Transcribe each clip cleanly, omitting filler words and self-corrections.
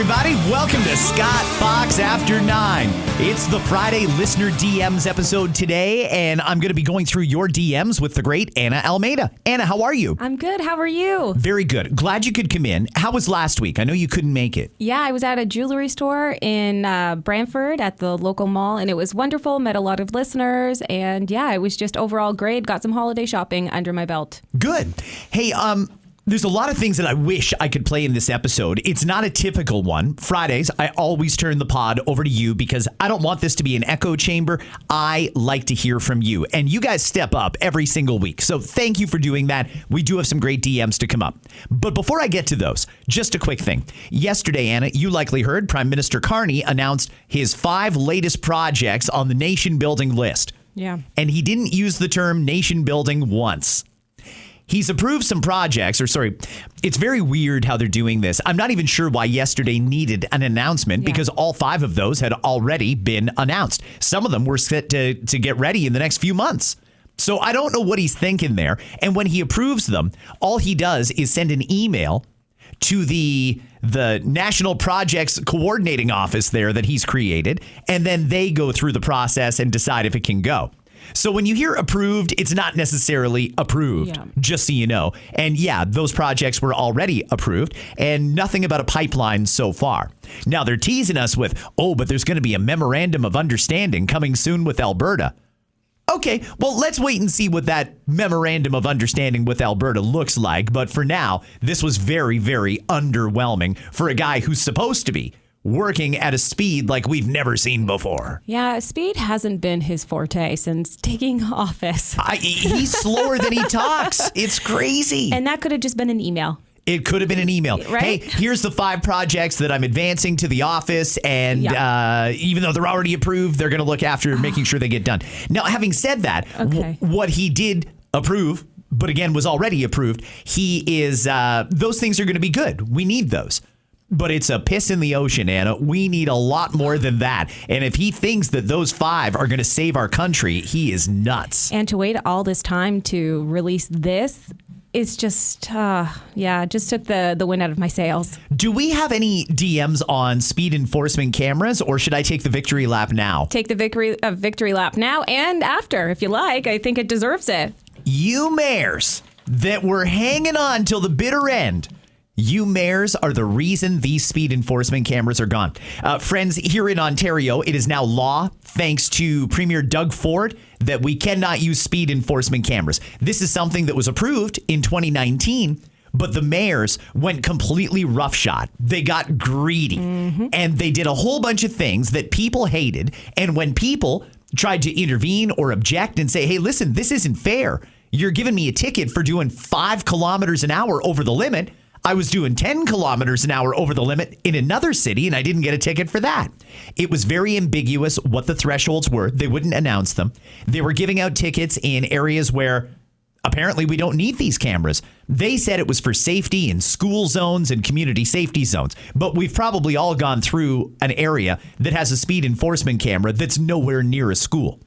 everybody. Welcome to Scott Fox After 9. It's the Friday Listener DMs episode today, and I'm going to be going through your DMs with the great Ana Almeida. Ana, how are you? I'm good. How are you? Very good. Glad you could come in. How was last week? I know you couldn't make it. Yeah, I was at a jewelry store in Brantford at the local mall, and it was wonderful. Met a lot of listeners, and yeah, it was just overall great. Got some holiday shopping under my belt. Good. Hey, there's a lot of things that I wish I could play in this episode. It's not a typical one. Fridays, I always turn the pod over to you because I don't want this to be an echo chamber. I like to hear from you. And you guys step up every single week. So thank you for doing that. We do have some great DMs to come up. But before I get to those, just a quick thing. Yesterday, Ana, you likely heard Prime Minister Carney announced his 5 latest projects on the nation building list. Yeah. And he didn't use the term nation building once. He's approved some projects, it's very weird how they're doing this. I'm not even sure why yesterday needed an announcement because all 5 of those had already been announced. Some of them were set to get ready in the next few months. So I don't know what he's thinking there. And when he approves them, all he does is send an email to the National Projects Coordinating Office there that he's created, and then they go through the process and decide if it can go. So when you hear approved, it's not necessarily approved, just so you know. And yeah, those projects were already approved and nothing about a pipeline so far. Now they're teasing us with, but there's going to be a memorandum of understanding coming soon with Alberta. Okay, well, let's wait and see what that memorandum of understanding with Alberta looks like. But for now, this was very, very underwhelming for a guy who's supposed to be working at a speed like we've never seen before. Yeah, speed hasn't been his forte since taking office. He's slower than he talks. It's crazy. And that could have just been an email. It could have been an email. Right? Hey, here's the 5 projects that I'm advancing to the office. And even though they're already approved, they're going to look after making sure they get done. Now, having said that, what he did approve, but again, was already approved, he is those things are going to be good. We need those. But it's a piss in the ocean, Ana. We need a lot more than that. And if he thinks that those 5 are going to save our country, he is nuts. And to wait all this time to release this, it's just, just took the wind out of my sails. Do we have any DMs on speed enforcement cameras, or should I take the victory lap now? Take the victory lap now and after, if you like. I think it deserves it. You mayors that were hanging on till the bitter end, you mayors are the reason these speed enforcement cameras are gone. Friends, here in Ontario, it is now law, thanks to Premier Doug Ford, that we cannot use speed enforcement cameras. This is something that was approved in 2019, but the mayors went completely roughshod. They got greedy, and they did a whole bunch of things that people hated. And when people tried to intervene or object and say, hey, listen, this isn't fair. You're giving me a ticket for doing 5 kilometers an hour over the limit. I was doing 10 kilometers an hour over the limit in another city, and I didn't get a ticket for that. It was very ambiguous what the thresholds were. They wouldn't announce them. They were giving out tickets in areas where apparently we don't need these cameras. They said it was for safety in school zones and community safety zones. But we've probably all gone through an area that has a speed enforcement camera that's nowhere near a school.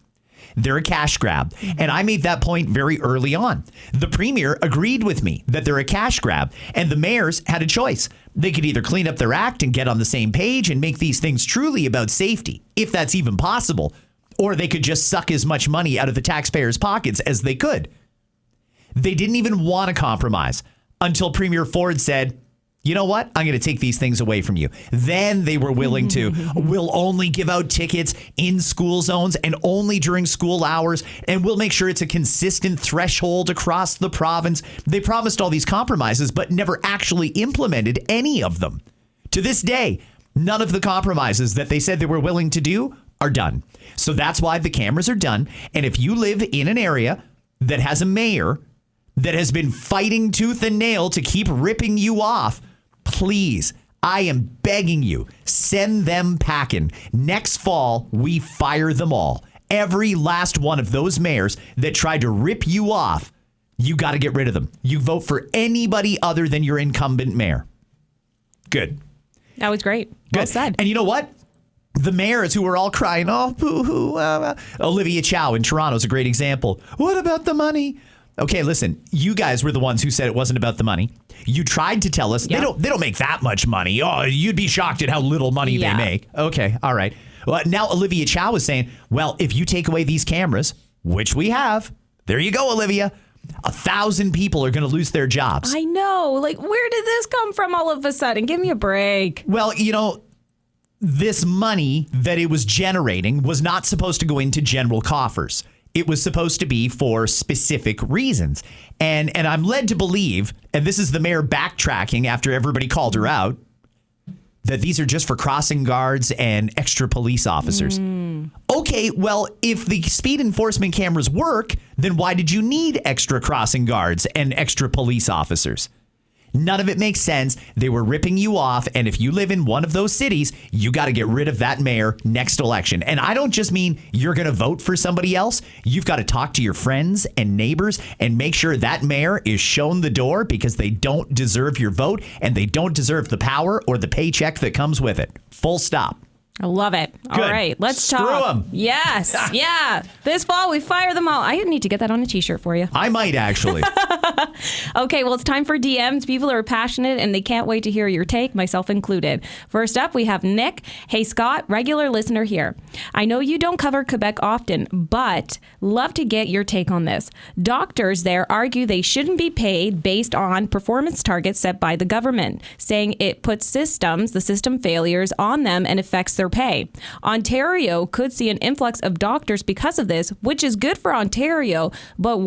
They're a cash grab. And I made that point very early on. The premier agreed with me that they're a cash grab, and the mayors had a choice. They could either clean up their act and get on the same page and make these things truly about safety, if that's even possible, or they could just suck as much money out of the taxpayers' pockets as they could. They didn't even want to compromise until Premier Ford said, you know what? I'm going to take these things away from you. Then they were willing to. We'll only give out tickets in school zones and only during school hours. And we'll make sure it's a consistent threshold across the province. They promised all these compromises, but never actually implemented any of them. To this day, none of the compromises that they said they were willing to do are done. So that's why the cameras are done. And if you live in an area that has a mayor that has been fighting tooth and nail to keep ripping you off, please, I am begging you, send them packing. Next fall, we fire them all. Every last one of those mayors that tried to rip you off, you got to get rid of them. You vote for anybody other than your incumbent mayor. Good. That was great. Good. Well said. And you know what? The mayors who were all crying, oh, boo-hoo. Olivia Chow in Toronto is a great example. What about the money? Okay, listen, you guys were the ones who said it wasn't about the money. You tried to tell us they don't make that much money. Oh, you'd be shocked at how little money they make. Okay, all right. Well, now Olivia Chow is saying, well, if you take away these cameras, which we have, there you go, Olivia. 1,000 people are going to lose their jobs. I know. Like, where did this come from all of a sudden? Give me a break. Well, this money that it was generating was not supposed to go into general coffers. It was supposed to be for specific reasons. And I'm led to believe, and this is the mayor backtracking after everybody called her out, that these are just for crossing guards and extra police officers. Okay, well, if the speed enforcement cameras work, then why did you need extra crossing guards and extra police officers? None of it makes sense. They were ripping you off. And if you live in one of those cities, you got to get rid of that mayor next election. And I don't just mean you're going to vote for somebody else. You've got to talk to your friends and neighbors and make sure that mayor is shown the door, because they don't deserve your vote and they don't deserve the power or the paycheck that comes with it. Full stop. I love it. All Good. right, let's Screw talk. them. Yes, yeah. This fall, we fire them all. I need to get that on a T-shirt for you. I might actually. Okay, well, it's time for DMs. People are passionate and they can't wait to hear your take, myself included. First up, we have Nick. Hey, Scott, regular listener here. I know you don't cover Quebec often, but love to get your take on this. Doctors there argue they shouldn't be paid based on performance targets set by the government, saying it puts the system failures on them and affects their pay. Ontario could see an influx of doctors because of this, which is good for Ontario, but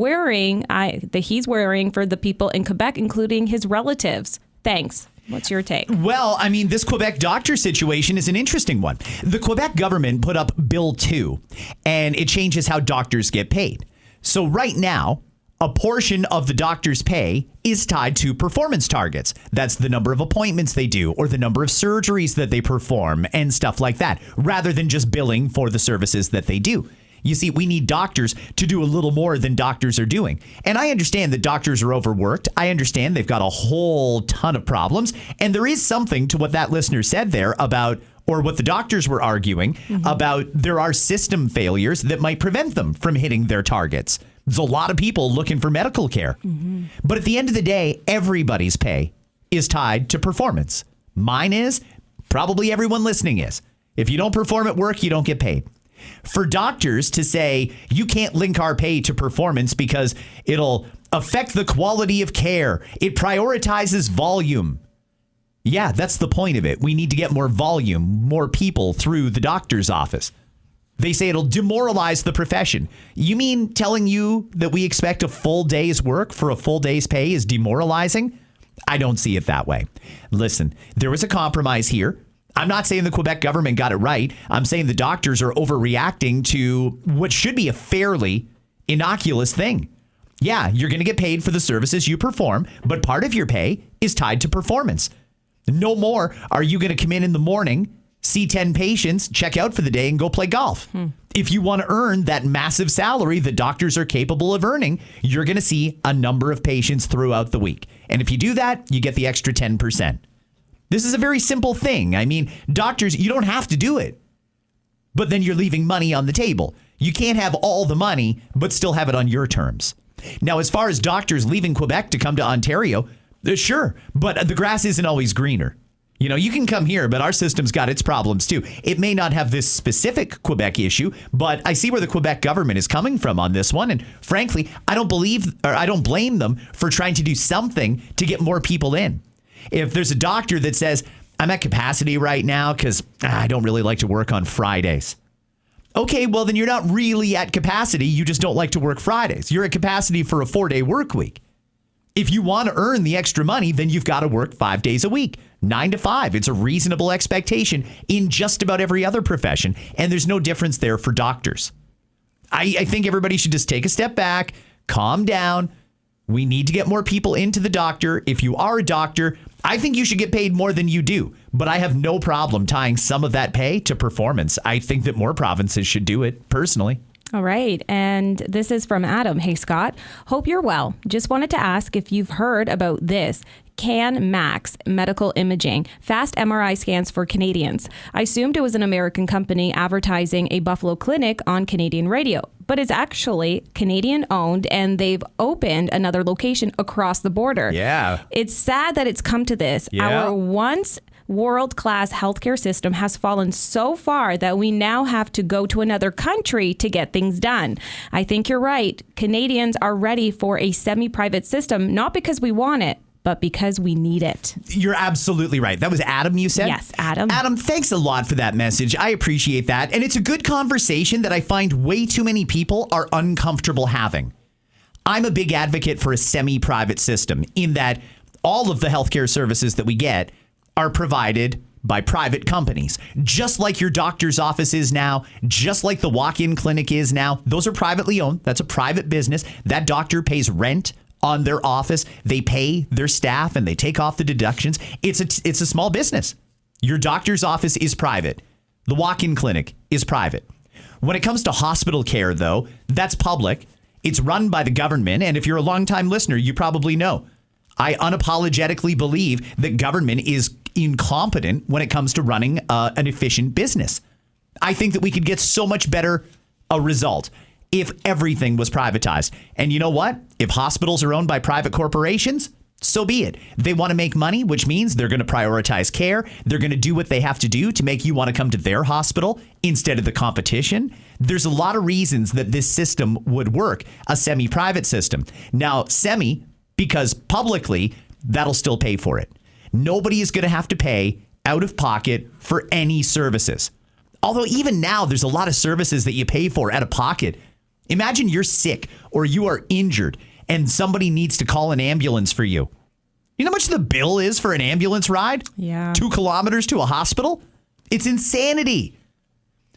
he's worrying for the people in Quebec, including his relatives. Thanks. What's your take? Well, I mean, this Quebec doctor situation is an interesting one. The Quebec government put up Bill 2, and it changes how doctors get paid. So right now, a portion of the doctor's pay is tied to performance targets. That's the number of appointments they do or the number of surgeries that they perform and stuff like that, rather than just billing for the services that they do. You see, we need doctors to do a little more than doctors are doing. And I understand that doctors are overworked. I understand they've got a whole ton of problems. And there is something to what that listener said there about, or what the doctors were arguing about, there are system failures that might prevent them from hitting their targets. There's a lot of people looking for medical care. But at the end of the day, everybody's pay is tied to performance. Mine is. Probably everyone listening is. If you don't perform at work, you don't get paid. For doctors to say, you can't link our pay to performance because it'll affect the quality of care. It prioritizes volume. Yeah, that's the point of it. We need to get more volume, more people through the doctor's office. They say it'll demoralize the profession. You mean telling you that we expect a full day's work for a full day's pay is demoralizing? I don't see it that way. Listen, there was a compromise here. I'm not saying the Quebec government got it right. I'm saying the doctors are overreacting to what should be a fairly innocuous thing. Yeah, you're going to get paid for the services you perform, but part of your pay is tied to performance. No more are you going to come in the morning, see 10 patients, check out for the day, and go play golf. If you want to earn that massive salary that doctors are capable of earning, you're going to see a number of patients throughout the week. And if you do that, you get the extra 10%. This is a very simple thing. I mean, doctors, you don't have to do it. But then you're leaving money on the table. You can't have all the money, but still have it on your terms. Now, as far as doctors leaving Quebec to come to Ontario, sure, but the grass isn't always greener. You know, you can come here, but our system's got its problems too. It may not have this specific Quebec issue, but I see where the Quebec government is coming from on this one. And frankly, I don't blame them for trying to do something to get more people in. If there's a doctor that says, I'm at capacity right now because I don't really like to work on Fridays. Okay, well, then you're not really at capacity. You just don't like to work Fridays. You're at capacity for a 4-day work week. If you want to earn the extra money, then you've got to work 5 days a week, 9 to 5. It's a reasonable expectation in just about every other profession. And there's no difference there for doctors. I think everybody should just take a step back, calm down. We need to get more people into the doctor. If you are a doctor, I think you should get paid more than you do. But I have no problem tying some of that pay to performance. I think that more provinces should do it, personally. All right. And this is from Adam. Hey, Scott. Hope you're well. Just wanted to ask if you've heard about this. Can Max Medical Imaging, fast MRI scans for Canadians. I assumed it was an American company advertising a Buffalo clinic on Canadian radio, but it's actually Canadian owned, and they've opened another location across the border. Yeah. It's sad that it's come to this. Yeah. Our once world-class healthcare system has fallen so far that we now have to go to another country to get things done. I think you're right. Canadians are ready for a semi-private system, not because we want it, but because we need it. You're absolutely right. That was Adam, you said? Yes, Adam. Adam, thanks a lot for that message. I appreciate that. And it's a good conversation that I find way too many people are uncomfortable having. I'm a big advocate for a semi-private system in that all of the healthcare services that we get are provided by private companies. Just like your doctor's office is now, just like the walk-in clinic is now. Those are privately owned. That's a private business. That doctor pays rent on their office. They pay their staff and they take off the deductions. It's a small business. Your doctor's office is private. The walk-in clinic is private. When it comes to hospital care, though, that's public. It's run by the government. And if you're a longtime listener, you probably know. I unapologetically believe that government is incompetent when it comes to running an efficient business. I think that we could get so much better a result if everything was privatized. And you know what? If hospitals are owned by private corporations, so be it. They want to make money, which means they're going to prioritize care. They're going to do what they have to do to make you want to come to their hospital instead of the competition. There's a lot of reasons that this system would work, a semi-private system. Now, because publicly, that'll still pay for it. Nobody is going to have to pay out of pocket for any services. Although even now, there's a lot of services that you pay for out of pocket. Imagine you're sick or you are injured and somebody needs to call an ambulance for you. You know how much the bill is for an ambulance ride? Yeah. 2 kilometers to a hospital? It's insanity.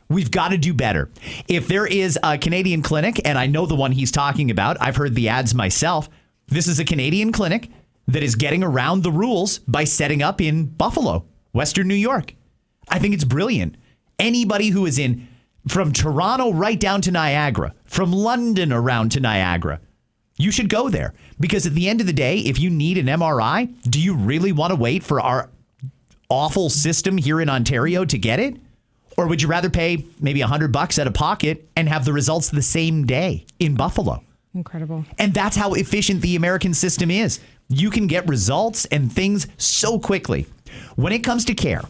We've got to do better. If there is a Canadian clinic, and I know the one he's talking about, I've heard the ads myself. This is a Canadian clinic that is getting around the rules by setting up in Buffalo, Western New York. I think it's brilliant. Anybody who is in from Toronto right down to Niagara, from London around to Niagara, you should go there. Because at the end of the day, if you need an MRI, do you really want to wait for our awful system here in Ontario to get it? Or would you rather pay maybe $100 out of pocket and have the results the same day in Buffalo? Incredible. And that's how efficient the American system is. You can get results and things so quickly. When it comes to care,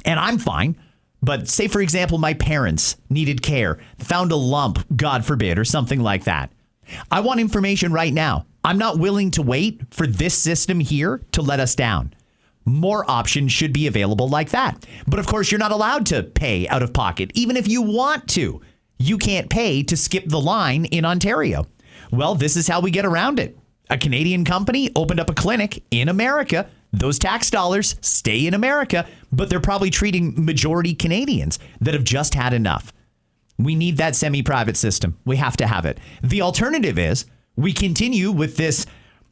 and I'm fine, but say, for example, my parents needed care, found a lump, God forbid, or something like that. I want information right now. I'm not willing to wait for this system here to let us down. More options should be available like that. But of course, you're not allowed to pay out of pocket, even if you want to. You can't pay to skip the line in Ontario. Well, this is how we get around it. A Canadian company opened up a clinic in America. Those tax dollars stay in America, but they're probably treating majority Canadians that have just had enough. We need that semi-private system. We have to have it. The alternative is we continue with this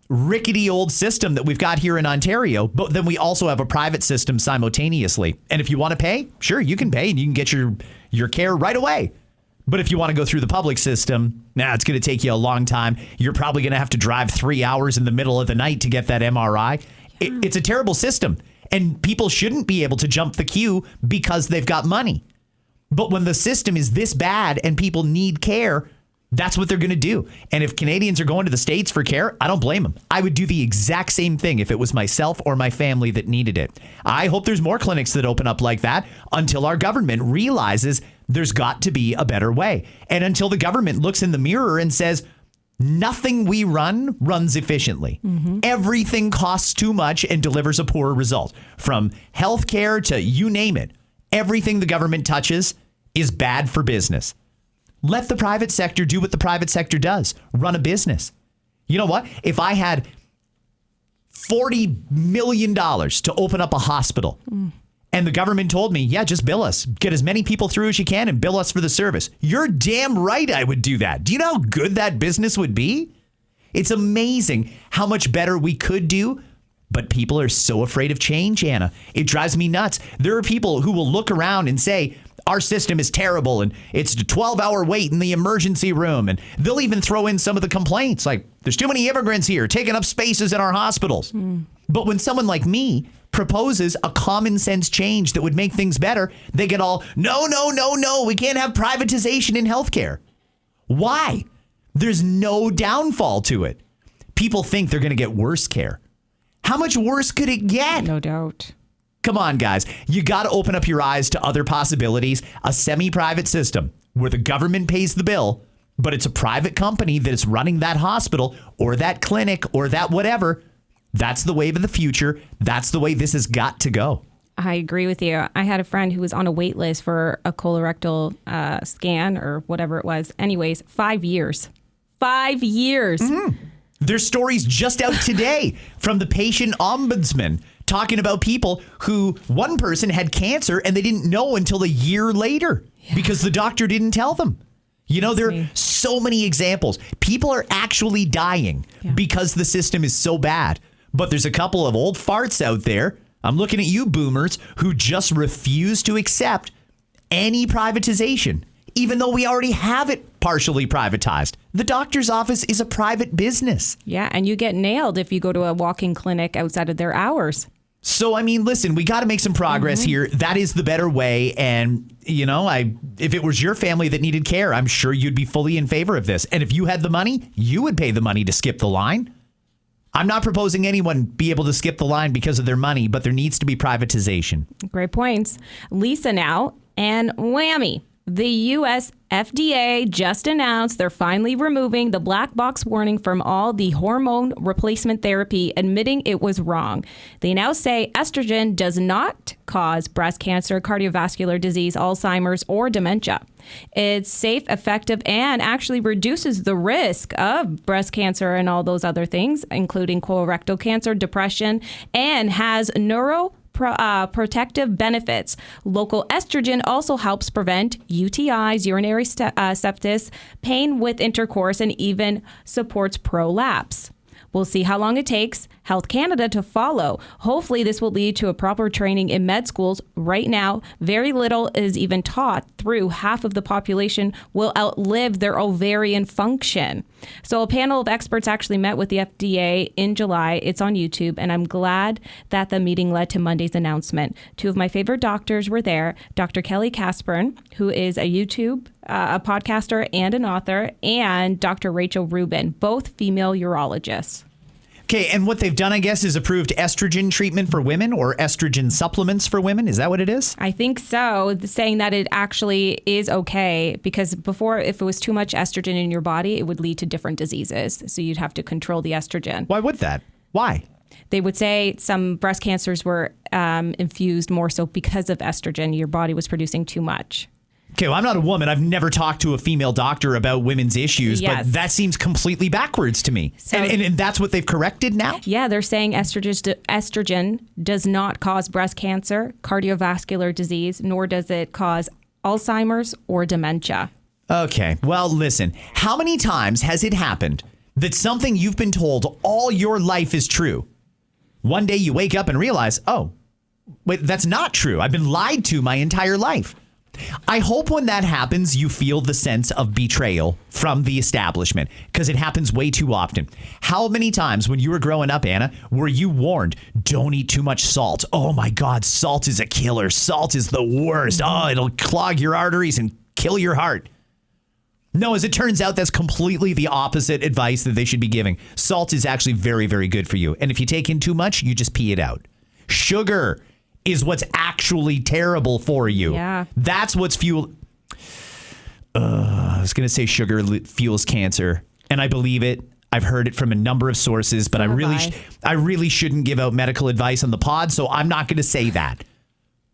rickety old system that we've got here in Ontario, but then we also have a private system simultaneously. And if you want to pay, sure, you can pay and you can get your care right away. But if you want to go through the public system, it's going to take you a long time. You're probably going to have to drive 3 hours in the middle of the night to get that MRI. It's a terrible system. And people shouldn't be able to jump the queue because they've got money. But when the system is this bad and people need care, that's what they're going to do. And if Canadians are going to the States for care, I don't blame them. I would do the exact same thing if it was myself or my family that needed it. I hope there's more clinics that open up like that until our government realizes there's got to be a better way. And until the government looks in the mirror and says, nothing we runs efficiently. Mm-hmm. Everything costs too much and delivers a poor result. From healthcare to you name it. Everything the government touches is bad for business. Let the private sector do what the private sector does. Run a business. You know what? If I had $40 million to open up a hospital and the government told me, yeah, just bill us. Get as many people through as you can and bill us for the service. You're damn right I would do that. Do you know how good that business would be? It's amazing how much better we could do. But people are so afraid of change, Anna. It drives me nuts. There are people who will look around and say, our system is terrible and it's a 12-hour wait in the emergency room. And they'll even throw in some of the complaints like there's too many immigrants here taking up spaces in our hospitals. But when someone like me proposes a common sense change that would make things better, they get all, no, we can't have privatization in healthcare. Why? There's no downfall to it. People think they're going to get worse care. How much worse could it get? No doubt. Come on, guys. You got to open up your eyes to other possibilities. A semi-private system where the government pays the bill, but it's a private company that is running that hospital or that clinic or that whatever. That's the wave of the future. That's the way this has got to go. I agree with you. I had a friend who was on a wait list for a colorectal scan or whatever it was. Anyways, 5 years. 5 years. Mm-hmm. There's stories just out today from the patient ombudsman talking about people who one person had cancer and they didn't know until a year later because the doctor didn't tell them. You know, there are so many examples. People are actually dying because the system is so bad. But there's a couple of old farts out there. I'm looking at you boomers who just refuse to accept any privatization, even though we already have it partially privatized. The doctor's office is a private business. Yeah, and you get nailed if you go to a walk-in clinic outside of their hours. So, I mean, listen, we got to make some progress here. That is the better way. And, you know, if it was your family that needed care, I'm sure you'd be fully in favor of this. And if you had the money, you would pay the money to skip the line. I'm not proposing anyone be able to skip the line because of their money, but there needs to be privatization. Great points. Lisa now, and whammy. The U.S. FDA just announced they're finally removing the black box warning from all the hormone replacement therapy, admitting it was wrong. They now say estrogen does not cause breast cancer, cardiovascular disease, Alzheimer's, or dementia. It's safe, effective, and actually reduces the risk of breast cancer and all those other things, including colorectal cancer, depression, and has protective benefits. Local estrogen also helps prevent UTIs, urinary sepsis, pain with intercourse, and even supports prolapse. We'll see how long it takes Health Canada to follow. Hopefully, this will lead to a proper training in med schools. Right now, very little is even taught through. Half of the population will outlive their ovarian function. So a panel of experts actually met with the FDA in July. It's on YouTube, and I'm glad that the meeting led to Monday's announcement. Two of my favorite doctors were there. Dr. Kelly Caspern, who is a a podcaster and an author, and Dr. Rachel Rubin, both female urologists. Okay, and what they've done, I guess, is approved estrogen treatment for women or estrogen supplements for women. Is that what it is? I think so, saying that it actually is okay because before, if it was too much estrogen in your body, it would lead to different diseases. So you'd have to control the estrogen. Why would that? Why? They would say some breast cancers were infused more so because of estrogen. Your body was producing too much. Okay, well, I'm not a woman. I've never talked to a female doctor about women's issues, but that seems completely backwards to me. So, and that's what they've corrected now? Yeah, they're saying estrogen does not cause breast cancer, cardiovascular disease, nor does it cause Alzheimer's or dementia. Okay, well, listen, how many times has it happened that something you've been told all your life is true? One day you wake up and realize, oh, wait, that's not true. I've been lied to my entire life. I hope when that happens, you feel the sense of betrayal from the establishment, because it happens way too often. How many times when you were growing up, Anna, were you warned, don't eat too much salt? Oh, my God, salt is a killer. Salt is the worst. Oh, it'll clog your arteries and kill your heart. No, as it turns out, that's completely the opposite advice that they should be giving. Salt is actually very, very good for you. And if you take in too much, you just pee it out. Sugar is what's actually terrible for you. Yeah. That's what's I was going to say sugar fuels cancer, and I believe it. I've heard it from a number of sources, but I really shouldn't give out medical advice on the pod, so I'm not going to say that.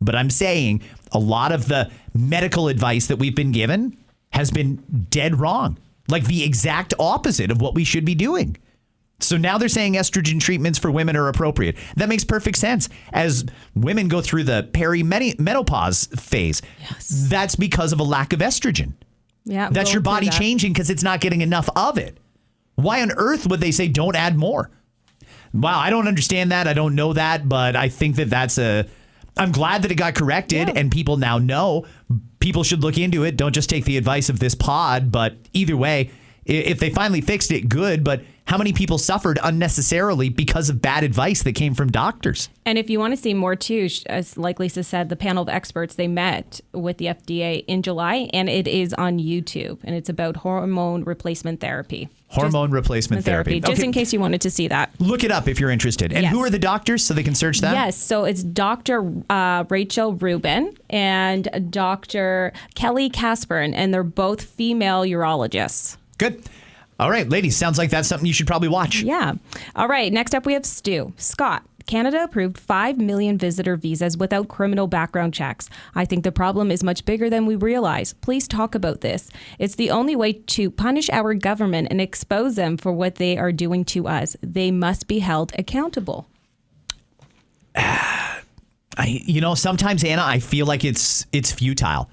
But I'm saying a lot of the medical advice that we've been given has been dead wrong, like the exact opposite of what we should be doing. So now they're saying estrogen treatments for women are appropriate. That makes perfect sense. As women go through the perimenopause phase, that's because of a lack of estrogen. Yeah, that's your body changing because it's not getting enough of it. Why on earth would they say don't add more? Wow, I don't understand that. I don't know that, but I think I'm glad that it got corrected and people now know. People should look into it. Don't just take the advice of this pod. But either way, if they finally fixed it, good. But how many people suffered unnecessarily because of bad advice that came from doctors. And if you want to see more too, as like Lisa said, the panel of experts, they met with the FDA in July, and it is on YouTube, and it's about hormone replacement therapy. Hormone replacement therapy. Just in case you wanted to see that. Look it up if you're interested. And who are the doctors so they can search that? Yes. So it's Dr. Rachel Rubin and Dr. Kelly Caspern, and they're both female urologists. Good. All right, ladies, sounds like that's something you should probably watch. Yeah. All right, next up we have Stu. Scott. Canada approved 5 million visitor visas without criminal background checks. I think the problem is much bigger than we realize. Please talk about this. It's the only way to punish our government and expose them for what they are doing to us. They must be held accountable. Sometimes, Anna, I feel like it's futile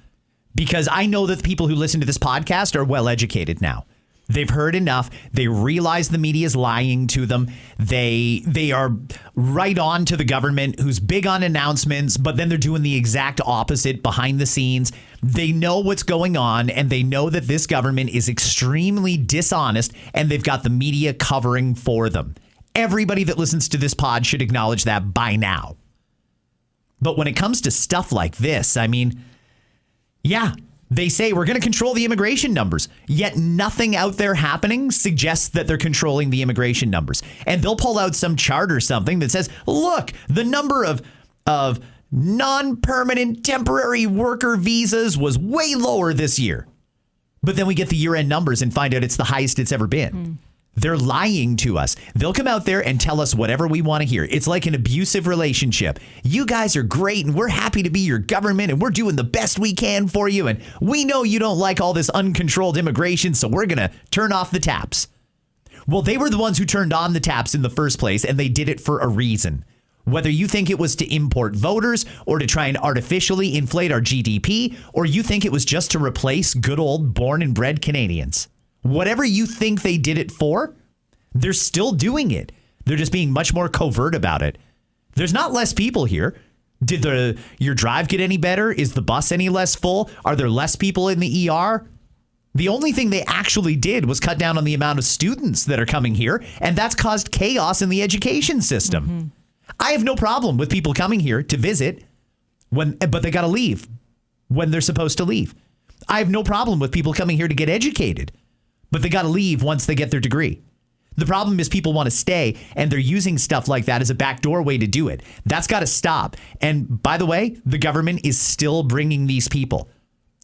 because I know that the people who listen to this podcast are well educated now. They've heard enough. They realize the media is lying to them. They are right on to the government who's big on announcements, but then they're doing the exact opposite behind the scenes. They know what's going on, and they know that this government is extremely dishonest, and they've got the media covering for them. Everybody that listens to this pod should acknowledge that by now. But when it comes to stuff like this, I mean, yeah. They say we're going to control the immigration numbers, yet nothing out there happening suggests that they're controlling the immigration numbers. And they'll pull out some chart or something that says, look, the number of non-permanent temporary worker visas was way lower this year. But then we get the year-end numbers and find out it's the highest it's ever been. They're lying to us. They'll come out there and tell us whatever we want to hear. It's like an abusive relationship. You guys are great and we're happy to be your government and we're doing the best we can for you. And we know you don't like all this uncontrolled immigration, so we're going to turn off the taps. Well, they were the ones who turned on the taps in the first place, and they did it for a reason. Whether you think it was to import voters or to try and artificially inflate our GDP, or you think it was just to replace good old born and bred Canadians. Whatever you think they did it for, they're still doing it. They're just being much more covert about it. There's not less people here. Did your drive get any better? Is the bus any less full? Are there less people in the ER? The only thing they actually did was cut down on the amount of students that are coming here, and that's caused chaos in the education system. I have no problem with people coming here to visit, but they got to leave when they're supposed to leave. I have no problem with people coming here to get educated, but they got to leave once they get their degree. The problem is people want to stay, and they're using stuff like that as a backdoor way to do it. That's got to stop. And by the way, the government is still bringing these people.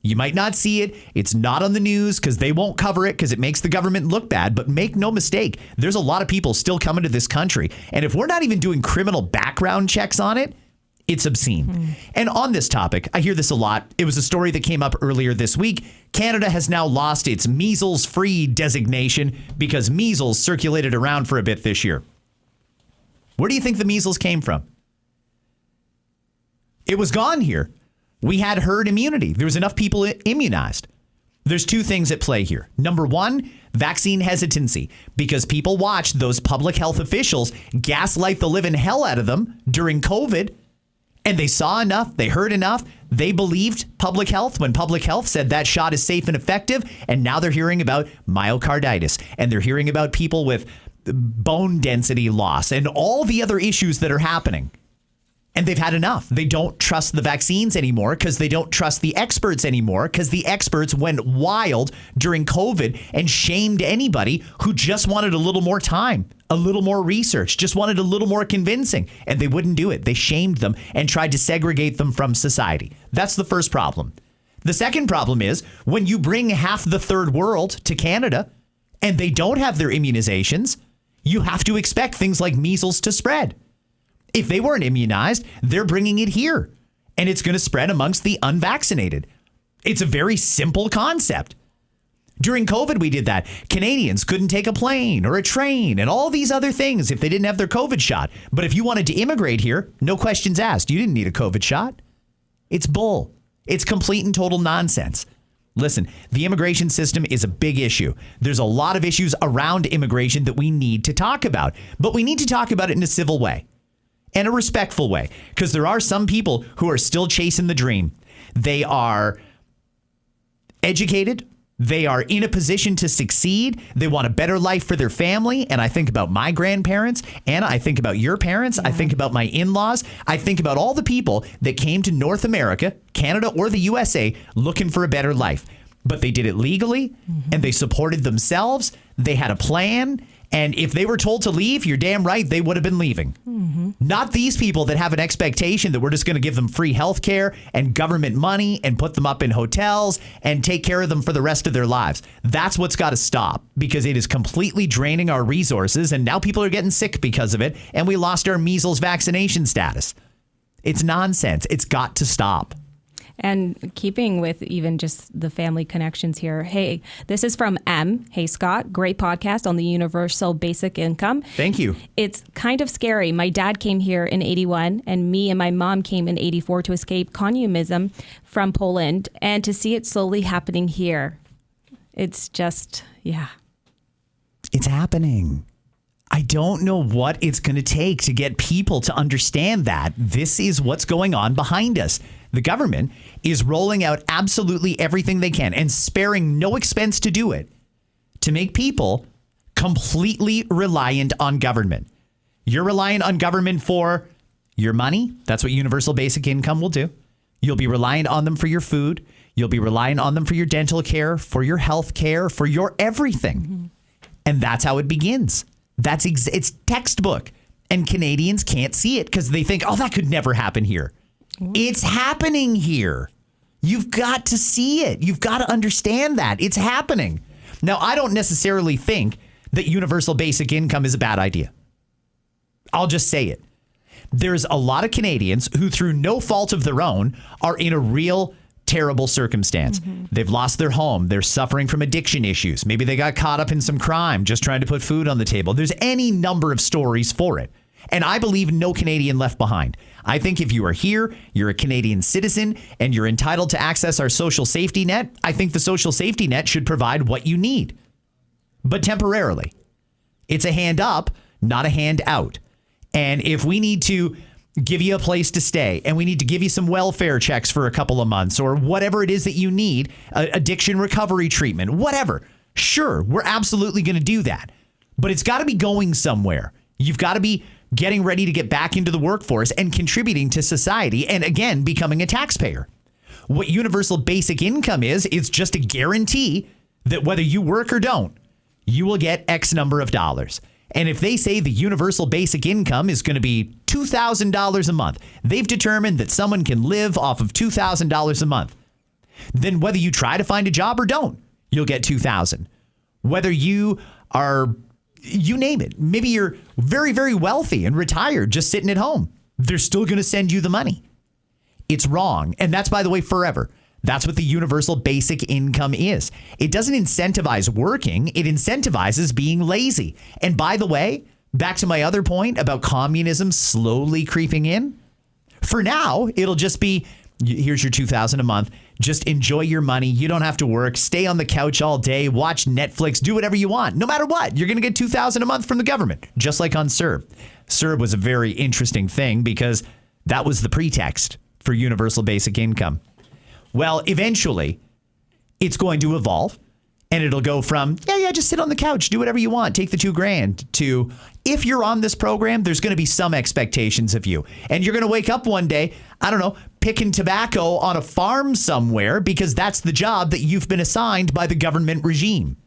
You might not see it. It's not on the news because they won't cover it because it makes the government look bad. But make no mistake, there's a lot of people still coming to this country. And if we're not even doing criminal background checks on it, it's obscene. And on this topic, I hear this a lot. It was a story that came up earlier this week. Canada has now lost its measles-free designation because measles circulated around for a bit this year. Where do you think the measles came from? It was gone here. We had herd immunity. There was enough people immunized. There's two things at play here. Number one, vaccine hesitancy, because people watched those public health officials gaslight the living hell out of them during COVID. And they saw enough, they heard enough, they believed public health when public health said that shot is safe and effective. And now they're hearing about myocarditis, and they're hearing about people with bone density loss and all the other issues that are happening. And they've had enough. They don't trust the vaccines anymore because they don't trust the experts anymore because the experts went wild during COVID and shamed anybody who just wanted a little more time, a little more research, just wanted a little more convincing. And they wouldn't do it. They shamed them and tried to segregate them from society. That's the first problem. The second problem is when you bring half the third world to Canada and they don't have their immunizations, you have to expect things like measles to spread. If they weren't immunized, they're bringing it here, and it's going to spread amongst the unvaccinated. It's a very simple concept. During COVID, we did that. Canadians couldn't take a plane or a train and all these other things if they didn't have their COVID shot. But if you wanted to immigrate here, no questions asked. You didn't need a COVID shot. It's bull. It's complete and total nonsense. Listen, the immigration system is a big issue. There's a lot of issues around immigration that we need to talk about, but we need to talk about it in a civil way. And a respectful way, because there are some people who are still chasing the dream. They are educated. They are in a position to succeed. They want a better life for their family. And I think about my grandparents. Anna, I think about your parents. I think about my in-laws. I think about all the people that came to North America, Canada, or the USA looking for a better life. But they did it legally and they supported themselves. They had a plan. And if they were told to leave, you're damn right, they would have been leaving. Not these people that have an expectation that we're just going to give them free health care and government money and put them up in hotels and take care of them for the rest of their lives. That's what's got to stop, because it is completely draining our resources. And now people are getting sick because of it. And we lost our measles vaccination status. It's nonsense. It's got to stop. And keeping with even just the family connections here. Hey, this is from M. Hey, Scott, great podcast on the universal basic income. Thank you. It's kind of scary. My dad came here in 81 and me and my mom came in 84 to escape communism from Poland, and to see it slowly happening here. It's just, yeah. It's happening. I don't know what it's going to take to get people to understand that this is what's going on behind us. The government is rolling out absolutely everything they can and sparing no expense to do it, to make people completely reliant on government. You're reliant on government for your money. That's what universal basic income will do. You'll be reliant on them for your food. You'll be reliant on them for your dental care, for your health care, for your everything. And that's how it begins. It's textbook. And Canadians can't see it because they think, oh, that could never happen here. It's happening here. You've got to see it. You've got to understand that. It's happening. Now, I don't necessarily think that universal basic income is a bad idea. I'll just say it. There's a lot of Canadians who, through no fault of their own, are in a real terrible circumstance. They've lost their home. They're suffering from addiction issues. Maybe they got caught up in some crime just trying to put food on the table. There's any number of stories for it. And I believe no Canadian left behind. I think if you are here, you're a Canadian citizen, and you're entitled to access our social safety net, I think the social safety net should provide what you need. But temporarily. It's a hand up, not a hand out. And if we need to give you a place to stay, and we need to give you some welfare checks for a couple of months, or whatever it is that you need, addiction recovery treatment, whatever, sure, we're absolutely going to do that. But it's got to be going somewhere. You've got to be getting ready to get back into the workforce and contributing to society, and again, becoming a taxpayer. What universal basic income is, it's just a guarantee that whether you work or don't, you will get X number of dollars. And if they say the universal basic income is going to be $2,000 a month, they've determined that someone can live off of $2,000 a month. Then whether you try to find a job or don't, you'll get $2,000. Whether you are, you name it, maybe you're very, very wealthy and retired, just sitting at home, they're still going to send you the money. It's wrong. And that's, by the way, forever. That's what the universal basic income is. It doesn't incentivize working. It incentivizes being lazy. And by the way, back to my other point about communism slowly creeping in. For now, it'll just be, here's your $2,000 a month. Just enjoy your money. You don't have to work. Stay on the couch all day. Watch Netflix. Do whatever you want. No matter what, you're going to get $2,000 a month from the government, just like on CERB. CERB was a very interesting thing because that was the pretext for universal basic income. Well, eventually, it's going to evolve, and it'll go from, just sit on the couch, do whatever you want, take the $2,000, to, if you're on this program, there's going to be some expectations of you. And you're going to wake up one day, I don't know, picking tobacco on a farm somewhere because that's the job that you've been assigned by the government regime.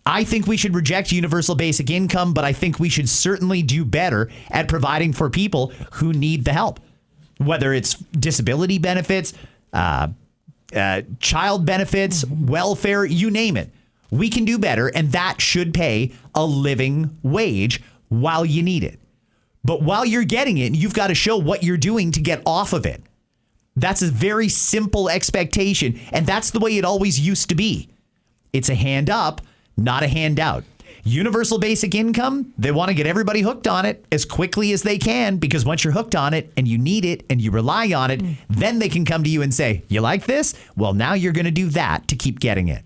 I think we should reject universal basic income, but I think we should certainly do better at providing for people who need the help, whether it's disability benefits, child benefits, welfare, you name it. We can do better, and that should pay a living wage while you need it. But while you're getting it, you've got to show what you're doing to get off of it. That's a very simple expectation, and that's the way it always used to be. It's a hand up, not a handout. Universal basic income, they want to get everybody hooked on it as quickly as they can, because once you're hooked on it and you need it and you rely on it, then they can come to you and say, you like this? Well, now you're going to do that to keep getting it.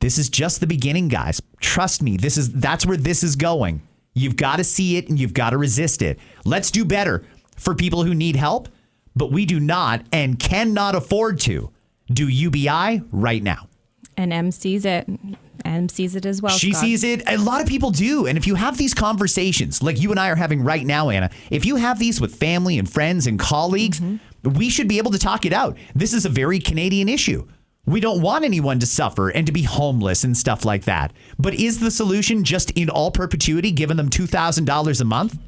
This is just the beginning, guys. Trust me, that's where this is going. You've got to see it and you've got to resist it. Let's do better for people who need help, but we do not and cannot afford to do UBI right now. And Em sees it. Em sees it as well. She Scott. sees it. A lot of people do. Em sees it as well. She Scott. sees it. A lot of people do. And if you have these conversations like you and I are having right now, Anna, if you have these with family and friends and colleagues, we should be able to talk it out. This is a very Canadian issue. We don't want anyone to suffer and to be homeless and stuff like that. But is the solution just in all perpetuity giving them $2,000 a month?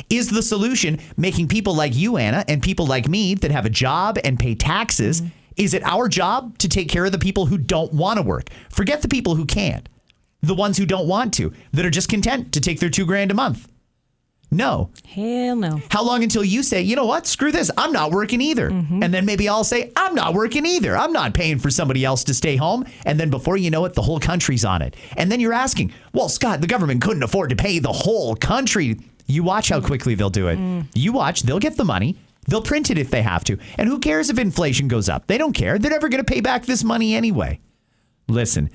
Is the solution making people like you, Anna, and people like me that have a job and pay taxes, is it our job to take care of the people who don't want to work? Forget the people who can't. The ones who don't want to, that are just content to take their $2,000 a month. No. Hell no. How long until you say, you know what, screw this, I'm not working either. And then maybe I'll say, I'm not working either. I'm not paying for somebody else to stay home. And then before you know it, the whole country's on it. And then you're asking, well, Scott, the government couldn't afford to pay the whole country. You watch how quickly they'll do it. You watch, they'll get the money. They'll print it if they have to. And who cares if inflation goes up? They don't care. They're never going to pay back this money anyway. Listen,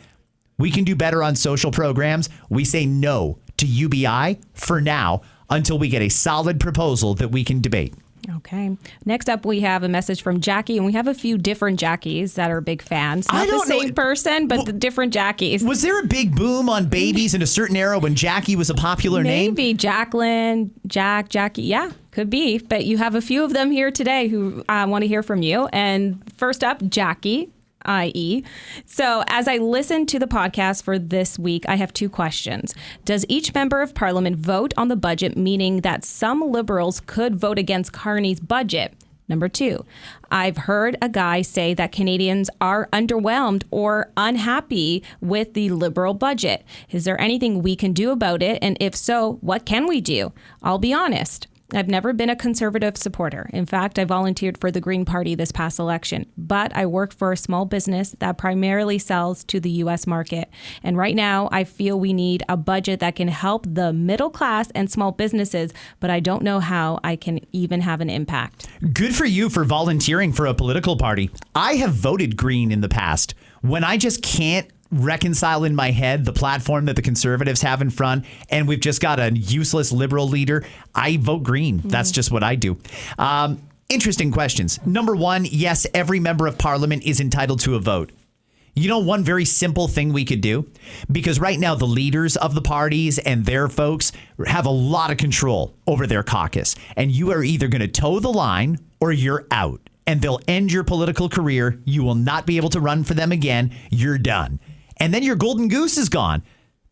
we can do better on social programs. We say no to UBI for now until we get a solid proposal that we can debate. Okay. Next up, we have a message from Jackie, and we have a few different Jackies that are big fans. Not the same person, but the different Jackies. Was there a big boom on babies in a certain era when Jackie was a popular name? Maybe Jacqueline, Jackie. Yeah, could be. But you have a few of them here today who want to hear from you. And first up, Jackie. IE. So as I listened to the podcast for this week, I have two questions. Does each member of parliament vote on the budget, meaning that some Liberals could vote against Carney's budget? Number two, I've heard a guy say that Canadians are underwhelmed or unhappy with the Liberal budget. Is there anything we can do about it? And if so, what can we do? I'll be honest. I've never been a Conservative supporter. In fact, I volunteered for the Green Party this past election, but I work for a small business that primarily sells to the U.S. market. And right now, I feel we need a budget that can help the middle class and small businesses, but I don't know how I can even have an impact. Good for you for volunteering for a political party. I have voted Green in the past when I just can't reconcile in my head the platform that the Conservatives have in front, and we've just got a useless Liberal leader. I vote Green. That's just what I do. Interesting questions. Number one, yes, every member of parliament is entitled to a vote. You know, one very simple thing we could do, because right now the leaders of the parties and their folks have a lot of control over their caucus, and you are either going to toe the line or you're out, and they'll end your political career. You will not be able to run for them again. You're done. And then your golden goose is gone.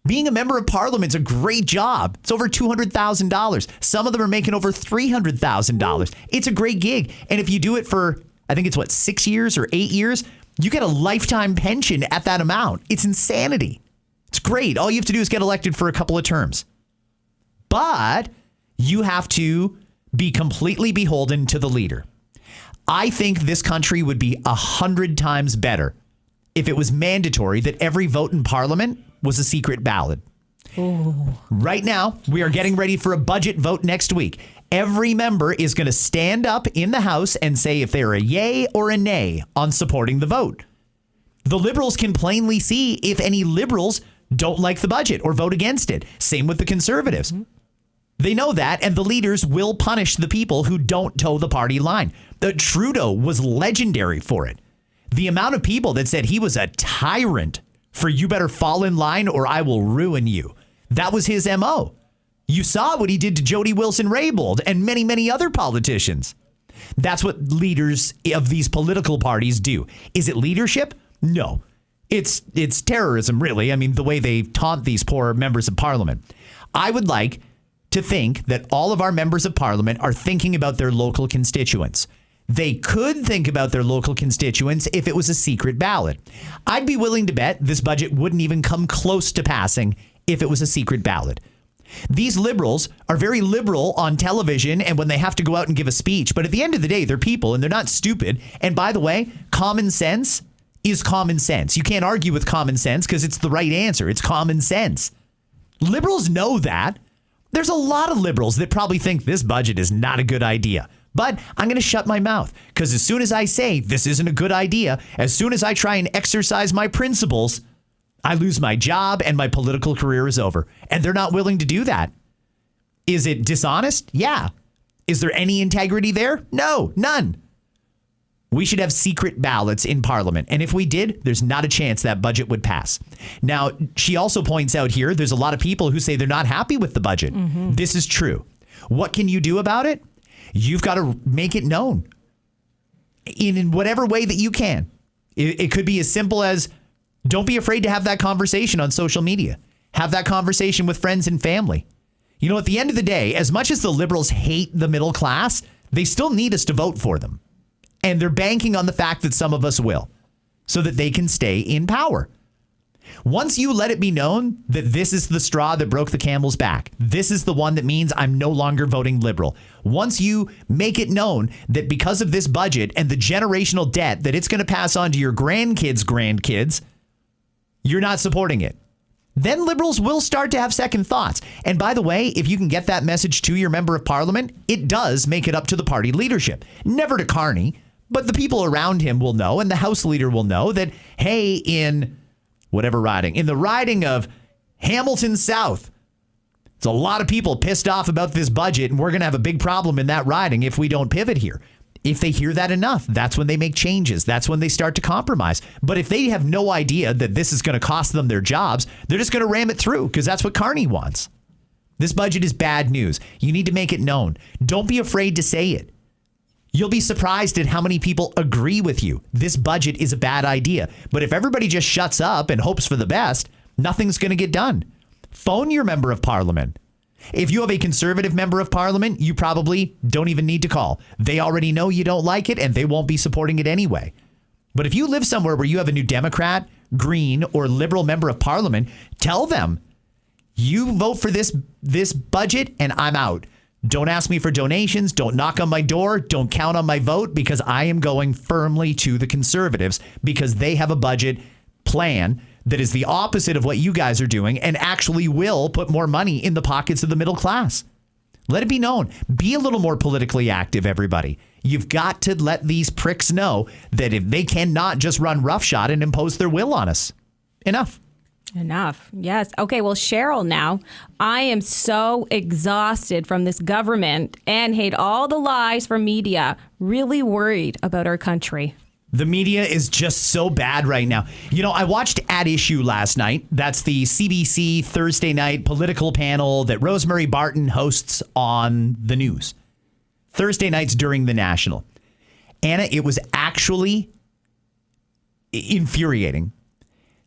Being a member of parliament's a great job. It's over $200,000. Some of them are making over $300,000. It's a great gig. And if you do it for, I think it's 6 years or 8 years, you get a lifetime pension at that amount. It's insanity. It's great. All you have to do is get elected for a couple of terms. But you have to be completely beholden to the leader. I think this country would be 100 times better if it was mandatory that every vote in parliament was a secret ballot. Ooh. Right now, we are getting ready for a budget vote next week. Every member is going to stand up in the House and say if they're a yay or a nay on supporting the vote. The Liberals can plainly see if any Liberals don't like the budget or vote against it. Same with the Conservatives. They know that, and the leaders will punish the people who don't toe the party line. Trudeau was legendary for it. The amount of people that said he was a tyrant for you better fall in line or I will ruin you. That was his MO. You saw what he did to Jody Wilson-Raybould and many, many other politicians. That's what leaders of these political parties do. Is it leadership? No. It's terrorism, really. I mean, the way they taunt these poor members of parliament. I would like to think that all of our members of parliament are thinking about their local constituents. They could think about their local constituents if it was a secret ballot. I'd be willing to bet this budget wouldn't even come close to passing if it was a secret ballot. These Liberals are very liberal on television and when they have to go out and give a speech. But at the end of the day, they're people and they're not stupid. And by the way, common sense is common sense. You can't argue with common sense because it's the right answer. It's common sense. Liberals know that. There's a lot of Liberals that probably think this budget is not a good idea. But I'm going to shut my mouth because as soon as I say this isn't a good idea, as soon as I try and exercise my principles, I lose my job and my political career is over. And they're not willing to do that. Is it dishonest? Yeah. Is there any integrity there? No, none. We should have secret ballots in Parliament. And if we did, there's not a chance that budget would pass. Now, she also points out here, there's a lot of people who say they're not happy with the budget. This is true. What can you do about it? You've got to make it known in whatever way that you can. It could be as simple as, don't be afraid to have that conversation on social media. Have that conversation with friends and family. You know, at the end of the day, as much as the Liberals hate the middle class, they still need us to vote for them. And they're banking on the fact that some of us will, so that they can stay in power. Once you let it be known that this is the straw that broke the camel's back, this is the one that means I'm no longer voting Liberal. Once you make it known that because of this budget and the generational debt that it's going to pass on to your grandkids, you're not supporting it. Then Liberals will start to have second thoughts. And by the way, if you can get that message to your member of Parliament, it does make it up to the party leadership. Never to Carney, but the people around him will know, and the House leader will know that, hey, in whatever riding, in the riding of Hamilton South, it's a lot of people pissed off about this budget, and we're going to have a big problem in that riding if we don't pivot here. If they hear that enough, that's when they make changes. That's when they start to compromise. But if they have no idea that this is going to cost them their jobs, they're just going to ram it through because that's what Carney wants. This budget is bad news. You need to make it known. Don't be afraid to say it. You'll be surprised at how many people agree with you. This budget is a bad idea. But if everybody just shuts up and hopes for the best, nothing's going to get done. Phone your member of Parliament. If you have a Conservative member of Parliament, you probably don't even need to call. They already know you don't like it and they won't be supporting it anyway. But if you live somewhere where you have a new Democrat, Green, or Liberal member of Parliament, tell them, you vote for this budget and I'm out. Don't ask me for donations. Don't knock on my door. Don't count on my vote because I am going firmly to the Conservatives because they have a budget plan that is the opposite of what you guys are doing and actually will put more money in the pockets of the middle class. Let it be known. Be a little more politically active, everybody. You've got to let these pricks know that if they cannot just run roughshod and impose their will on us. Enough. Yes. Okay. Well, Cheryl, now I am so exhausted from this government and hate all the lies from media. Really worried about our country. The media is just so bad right now. You know, I watched At Issue last night. That's the CBC Thursday night political panel that Rosemary Barton hosts on the news. Thursday nights during the National. Anna, it was actually infuriating.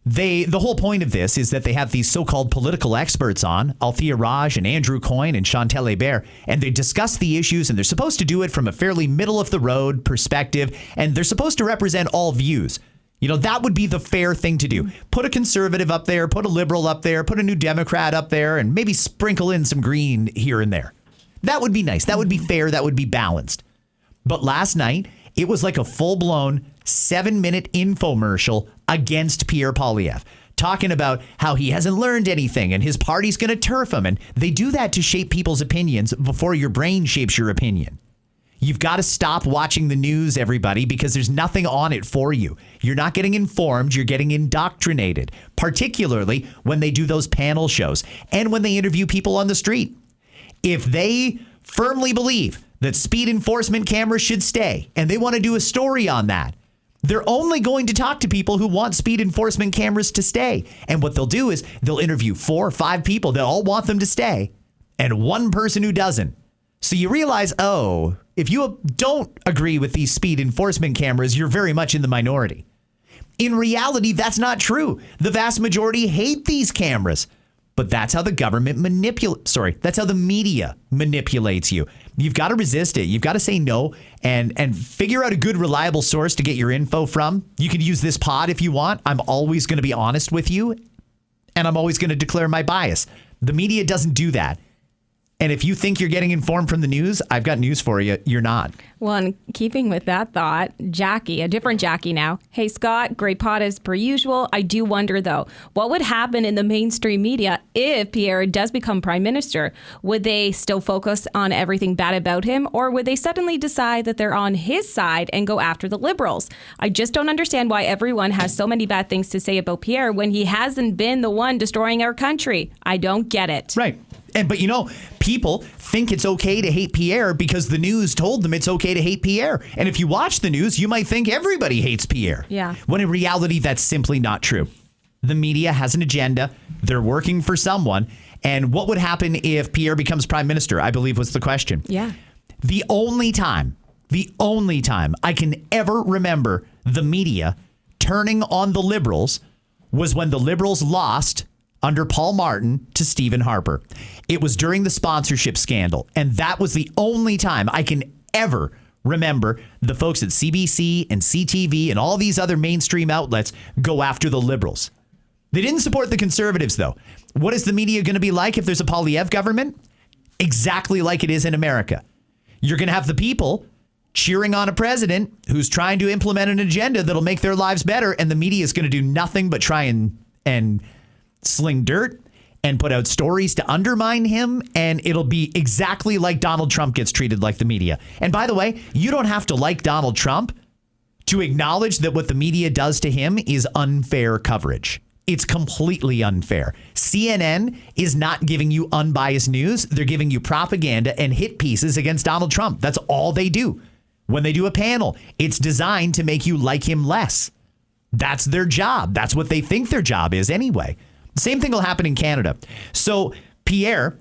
The whole point of this is that they have these so-called political experts on, Althea Raj and Andrew Coyne and Chantal Hébert, and they discuss the issues, and they're supposed to do it from a fairly middle-of-the-road perspective, and they're supposed to represent all views. You know, that would be the fair thing to do. Put a Conservative up there, put a Liberal up there, put a New Democrat up there, and maybe sprinkle in some Green here and there. That would be nice. That would be fair. That would be balanced. But last night, it was like a full-blown 7-minute infomercial against Pierre Poilievre, talking about how he hasn't learned anything and his party's going to turf him. And they do that to shape people's opinions before your brain shapes your opinion. You've got to stop watching the news, everybody, because there's nothing on it for you. You're not getting informed. You're getting indoctrinated, particularly when they do those panel shows and when they interview people on the street. If they firmly believe that speed enforcement cameras should stay and they want to do a story on that, they're only going to talk to people who want speed enforcement cameras to stay. And what they'll do is they'll interview 4 or 5 people that all want them to stay and one person who doesn't. So you realize, oh, if you don't agree with these speed enforcement cameras, you're very much in the minority. In reality, that's not true. The vast majority hate these cameras. But that's how the government that's how the media manipulates you. You've got to resist it. You've got to say no and figure out a good, reliable source to get your info from. You can use this pod if you want. I'm always going to be honest with you, and I'm always going to declare my bias. The media doesn't do that. And if you think you're getting informed from the news, I've got news for you. You're not. Well, and keeping with that thought, Jackie, a different Jackie now. Hey, Scott, great pod as per usual. I do wonder, though, what would happen in the mainstream media if Pierre does become prime minister? Would they still focus on everything bad about him, or would they suddenly decide that they're on his side and go after the Liberals? I just don't understand why everyone has so many bad things to say about Pierre when he hasn't been the one destroying our country. I don't get it. Right. But people think it's okay to hate Pierre because the news told them it's okay to hate Pierre. And if you watch the news, you might think everybody hates Pierre. Yeah. When in reality, that's simply not true. The media has an agenda. They're working for someone. And what would happen if Pierre becomes prime minister, I believe was the question. Yeah. The only time I can ever remember the media turning on the Liberals was when the Liberals lost under Paul Martin to Stephen Harper. It was during the sponsorship scandal. And that was the only time I can ever remember the folks at CBC and CTV and all these other mainstream outlets go after the Liberals. They didn't support the Conservatives, though. What is the media going to be like if there's a Poilievre government? Exactly like it is in America. You're going to have the people cheering on a president who's trying to implement an agenda that'll make their lives better, and the media is going to do nothing but try and sling dirt and put out stories to undermine him, and it'll be exactly like Donald Trump gets treated like the media. And by the way, you don't have to like Donald Trump to acknowledge that what the media does to him is unfair coverage. It's completely unfair. CNN is not giving you unbiased news. They're giving you propaganda and hit pieces against Donald Trump. That's all they do. When they do a panel, it's designed to make you like him less. That's their job. That's what they think their job is anyway. The same thing will happen in Canada. So Pierre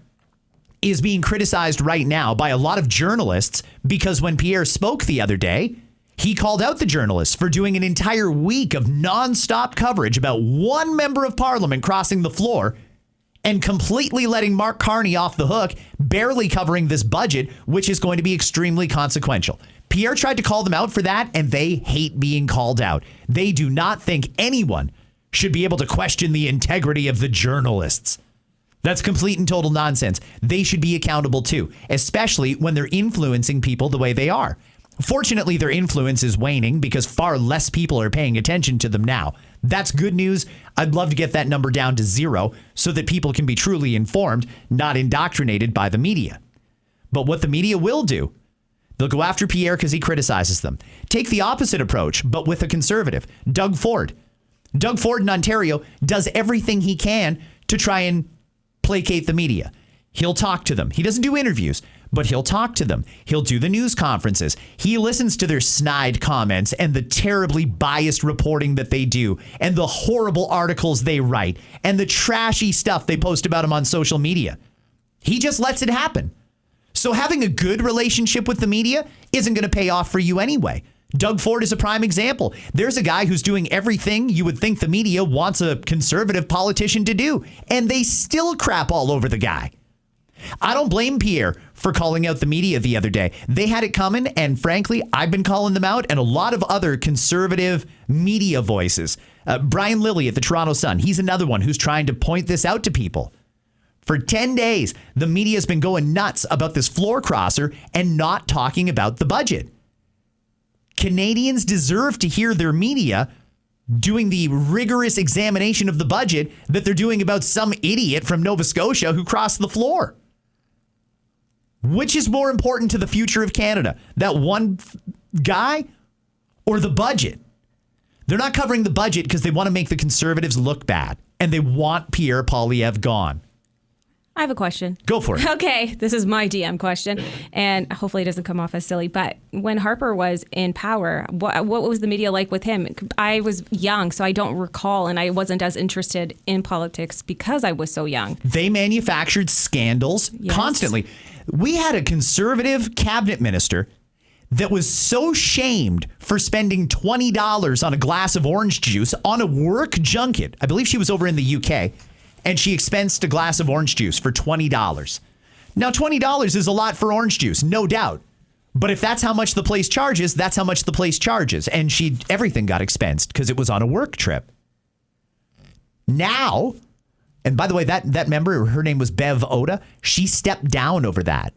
is being criticized right now by a lot of journalists because when Pierre spoke the other day, he called out the journalists for doing an entire week of nonstop coverage about one member of parliament crossing the floor and completely letting Mark Carney off the hook, barely covering this budget, which is going to be extremely consequential. Pierre tried to call them out for that, and they hate being called out. They do not think anyone should be able to question the integrity of the journalists. That's complete and total nonsense. They should be accountable too, especially when they're influencing people the way they are. Fortunately, their influence is waning because far less people are paying attention to them now. That's good news. I'd love to get that number down to 0 so that people can be truly informed, not indoctrinated by the media. But what the media will do, they'll go after Pierre because he criticizes them. Take the opposite approach, but with a conservative, Doug Ford. Doug Ford in Ontario does everything he can to try and placate the media. He'll talk to them. He doesn't do interviews, but he'll talk to them. He'll do the news conferences. He listens to their snide comments and the terribly biased reporting that they do and the horrible articles they write and the trashy stuff they post about him on social media. He just lets it happen. So having a good relationship with the media isn't going to pay off for you anyway. Doug Ford is a prime example. There's a guy who's doing everything you would think the media wants a conservative politician to do, and they still crap all over the guy. I don't blame Pierre for calling out the media the other day. They had it coming, and frankly, I've been calling them out, and a lot of other conservative media voices. Brian Lilley at the Toronto Sun, he's another one who's trying to point this out to people. For 10 days, the media's been going nuts about this floor crosser and not talking about the budget. Canadians deserve to hear their media doing the rigorous examination of the budget that they're doing about some idiot from Nova Scotia who crossed the floor. Which is more important to the future of Canada? That one guy or the budget? They're not covering the budget because they want to make the Conservatives look bad and they want Pierre Poilievre gone. I have a question. Go for it. Okay, this is my DM question, and hopefully it doesn't come off as silly, but when Harper was in power, what was the media like with him? I was young, so I don't recall, and I wasn't as interested in politics because I was so young. They manufactured scandals constantly. We had a conservative cabinet minister that was so shamed for spending $20 on a glass of orange juice on a work junket. I believe she was over in the UK. And she expensed a glass of orange juice for $20. Now, $20 is a lot for orange juice, no doubt. But if that's how much the place charges, that's how much the place charges. And everything got expensed because it was on a work trip. Now, and by the way, that member, her name was Bev Oda, she stepped down over that.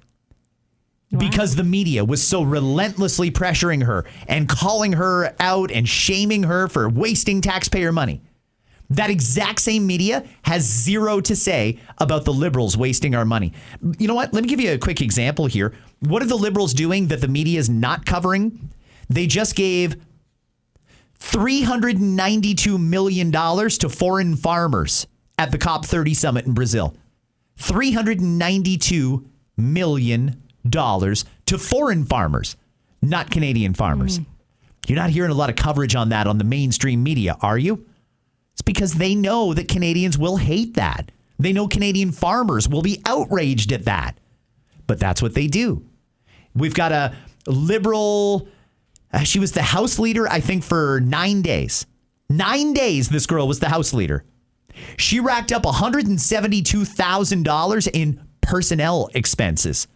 Wow. Because the media was so relentlessly pressuring her and calling her out and shaming her for wasting taxpayer money. That exact same media has zero to say about the Liberals wasting our money. You know what? Let me give you a quick example here. What are the Liberals doing that the media is not covering? They just gave $392 million to foreign farmers at the COP30 summit in Brazil. $392 million to foreign farmers, not Canadian farmers. You're not hearing a lot of coverage on that on the mainstream media, are you? It's because they know that Canadians will hate that. They know Canadian farmers will be outraged at that. But that's what they do. We've got a liberal, she was the House leader, I think, for 9 days. 9 days, this girl was the House leader. She racked up $172,000 in personnel expenses,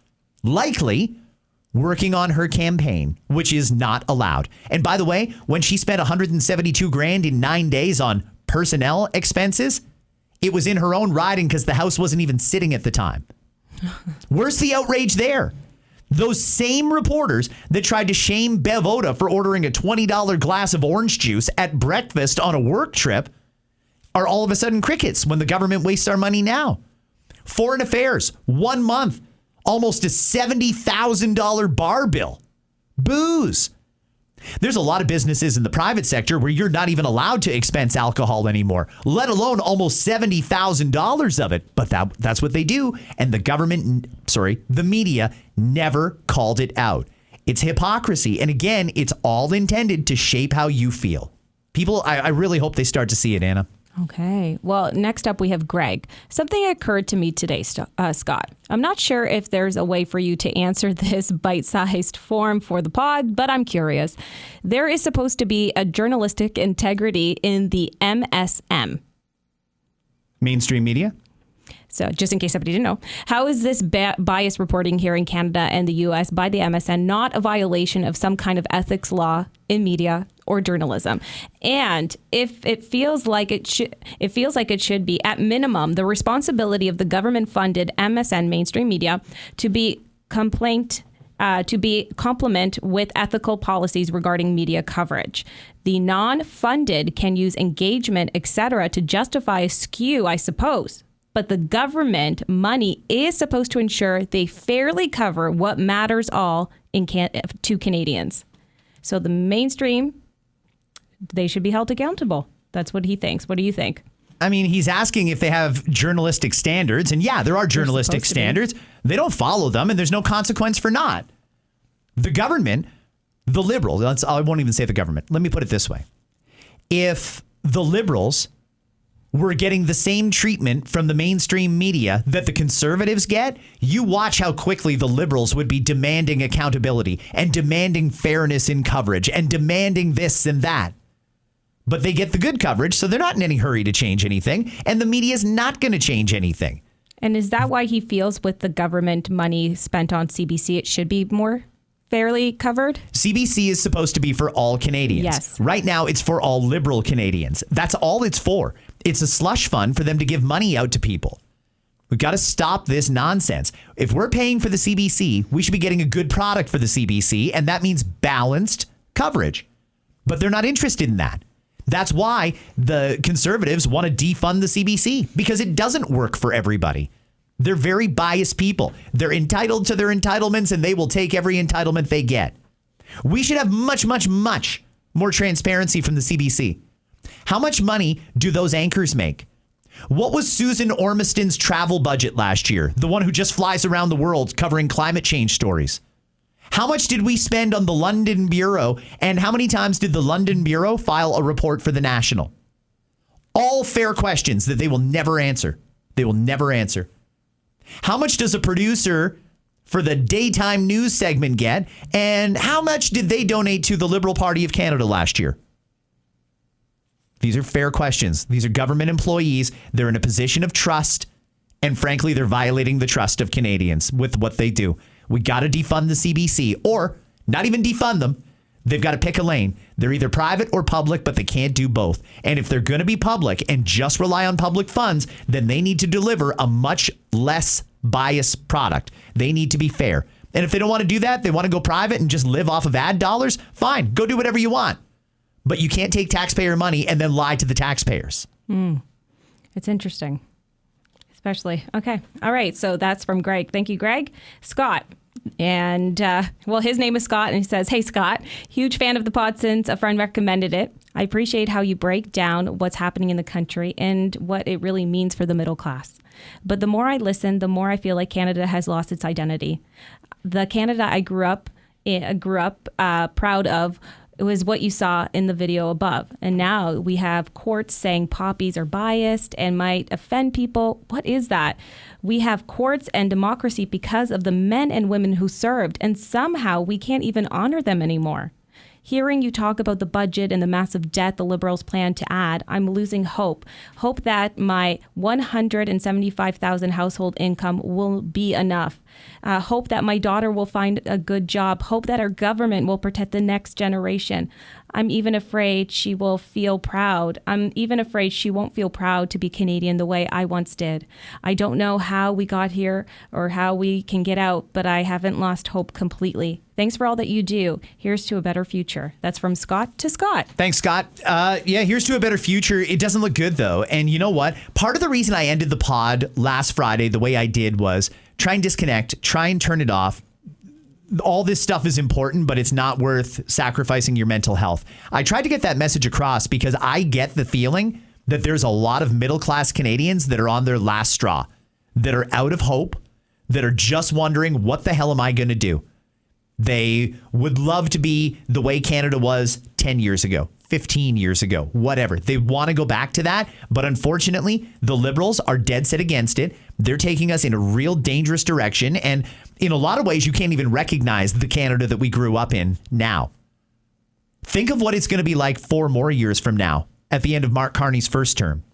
likely working on her campaign, which is not allowed. And by the way, when she spent $172,000 in 9 days on personnel expenses, it was in her own riding because the House wasn't even sitting at the time. Where's the outrage there? Those same reporters that tried to shame Bev Oda for ordering a $20 glass of orange juice at breakfast on a work trip are all of a sudden crickets when the government wastes our money now. Foreign Affairs, 1 month, almost a $70,000 bar bill. Booze. There's a lot of businesses in the private sector where you're not even allowed to expense alcohol anymore, let alone almost $70,000 of it. But that's what they do. And the media never called it out. It's hypocrisy. And again, it's all intended to shape how you feel. People, I really hope they start to see it, Anna. Okay. Well, next up we have Greg. Something occurred to me today, Scott. I'm not sure if there's a way for you to answer this bite-sized form for the pod, but I'm curious. There is supposed to be a journalistic integrity in the MSM. Mainstream media? So just in case somebody didn't know, how is this bias reporting here in Canada and the U.S. by the MSN not a violation of some kind of ethics law in media or journalism? And if it feels like it should be, at minimum, the responsibility of the government-funded MSN mainstream media to be complement with ethical policies regarding media coverage. The non-funded can use engagement, etc., to justify a skew, I suppose. But the government money is supposed to ensure they fairly cover what matters all to Canadians. So the mainstream, they should be held accountable. That's what he thinks. What do you think? I mean, he's asking if they have journalistic standards. And yeah, there are journalistic standards. They don't follow them, and there's no consequence for not. The government, the Liberals, I won't even say the government. Let me put it this way. If the Liberals were getting the same treatment from the mainstream media that the Conservatives get, you watch how quickly the Liberals would be demanding accountability and demanding fairness in coverage and demanding this and that. But they get the good coverage, so they're not in any hurry to change anything, and the media is not going to change anything. And is that why he feels with the government money spent on CBC, it should be more fairly covered? CBC is supposed to be for all Canadians. Yes. Right now, it's for all Liberal Canadians. That's all it's for. It's a slush fund for them to give money out to people. We've got to stop this nonsense. If we're paying for the CBC, we should be getting a good product for the CBC, and that means balanced coverage. But they're not interested in that. That's why the Conservatives want to defund the CBC, because it doesn't work for everybody. They're very biased people. They're entitled to their entitlements, and they will take every entitlement they get. We should have much, much, much more transparency from the CBC. How much money do those anchors make? What was Susan Ormiston's travel budget last year? The one who just flies around the world covering climate change stories. How much did we spend on the London Bureau? And how many times did the London Bureau file a report for the National? All fair questions that they will never answer. They will never answer. How much does a producer for the daytime news segment get? And how much did they donate to the Liberal Party of Canada last year? These are fair questions. These are government employees. They're in a position of trust. And frankly, they're violating the trust of Canadians with what they do. We got to defund the CBC, or not even defund them. They've got to pick a lane. They're either private or public, but they can't do both. And if they're going to be public and just rely on public funds, then they need to deliver a much less biased product. They need to be fair. And if they don't want to do that, they want to go private and just live off of ad dollars, fine, go do whatever you want. But you can't take taxpayer money and then lie to the taxpayers. It's interesting. Especially. Okay. All right. So that's from Greg. Thank you, Greg. Scott. And, his name is Scott, and he says, "Hey, Scott, huge fan of the pod since a friend recommended it. I appreciate how you break down what's happening in the country and what it really means for the middle class. But the more I listen, the more I feel like Canada has lost its identity. The Canada I grew up proud of. It was what you saw in the video above. And now we have courts saying poppies are biased and might offend people. What is that? We have courts and democracy because of the men and women who served, and somehow we can't even honor them anymore. Hearing you talk about the budget and the massive debt the Liberals plan to add, I'm losing hope. Hope that my $175,000 household income will be enough. Hope that my daughter will find a good job. Hope that our government will protect the next generation. I'm even afraid she will feel proud. I'm even afraid she won't feel proud to be Canadian the way I once did. I don't know how we got here or how we can get out, but I haven't lost hope completely. Thanks for all that you do. Here's to a better future. That's from Scott to Scott. Thanks, Scott. Yeah, here's to a better future. It doesn't look good, though. And you know what? Part of the reason I ended the pod last Friday the way I did was try and disconnect, try and turn it off. All this stuff is important, but it's not worth sacrificing your mental health. I tried to get that message across because I get the feeling that there's a lot of middle-class Canadians that are on their last straw, that are out of hope, that are just wondering, what the hell am I going to do? They would love to be the way Canada was 10 years ago, 15 years ago, whatever. They want to go back to that. But unfortunately, the Liberals are dead set against it. They're taking us in a real dangerous direction. And in a lot of ways, you can't even recognize the Canada that we grew up in now. Think of what it's going to be like 4 more years from now at the end of Mark Carney's first term.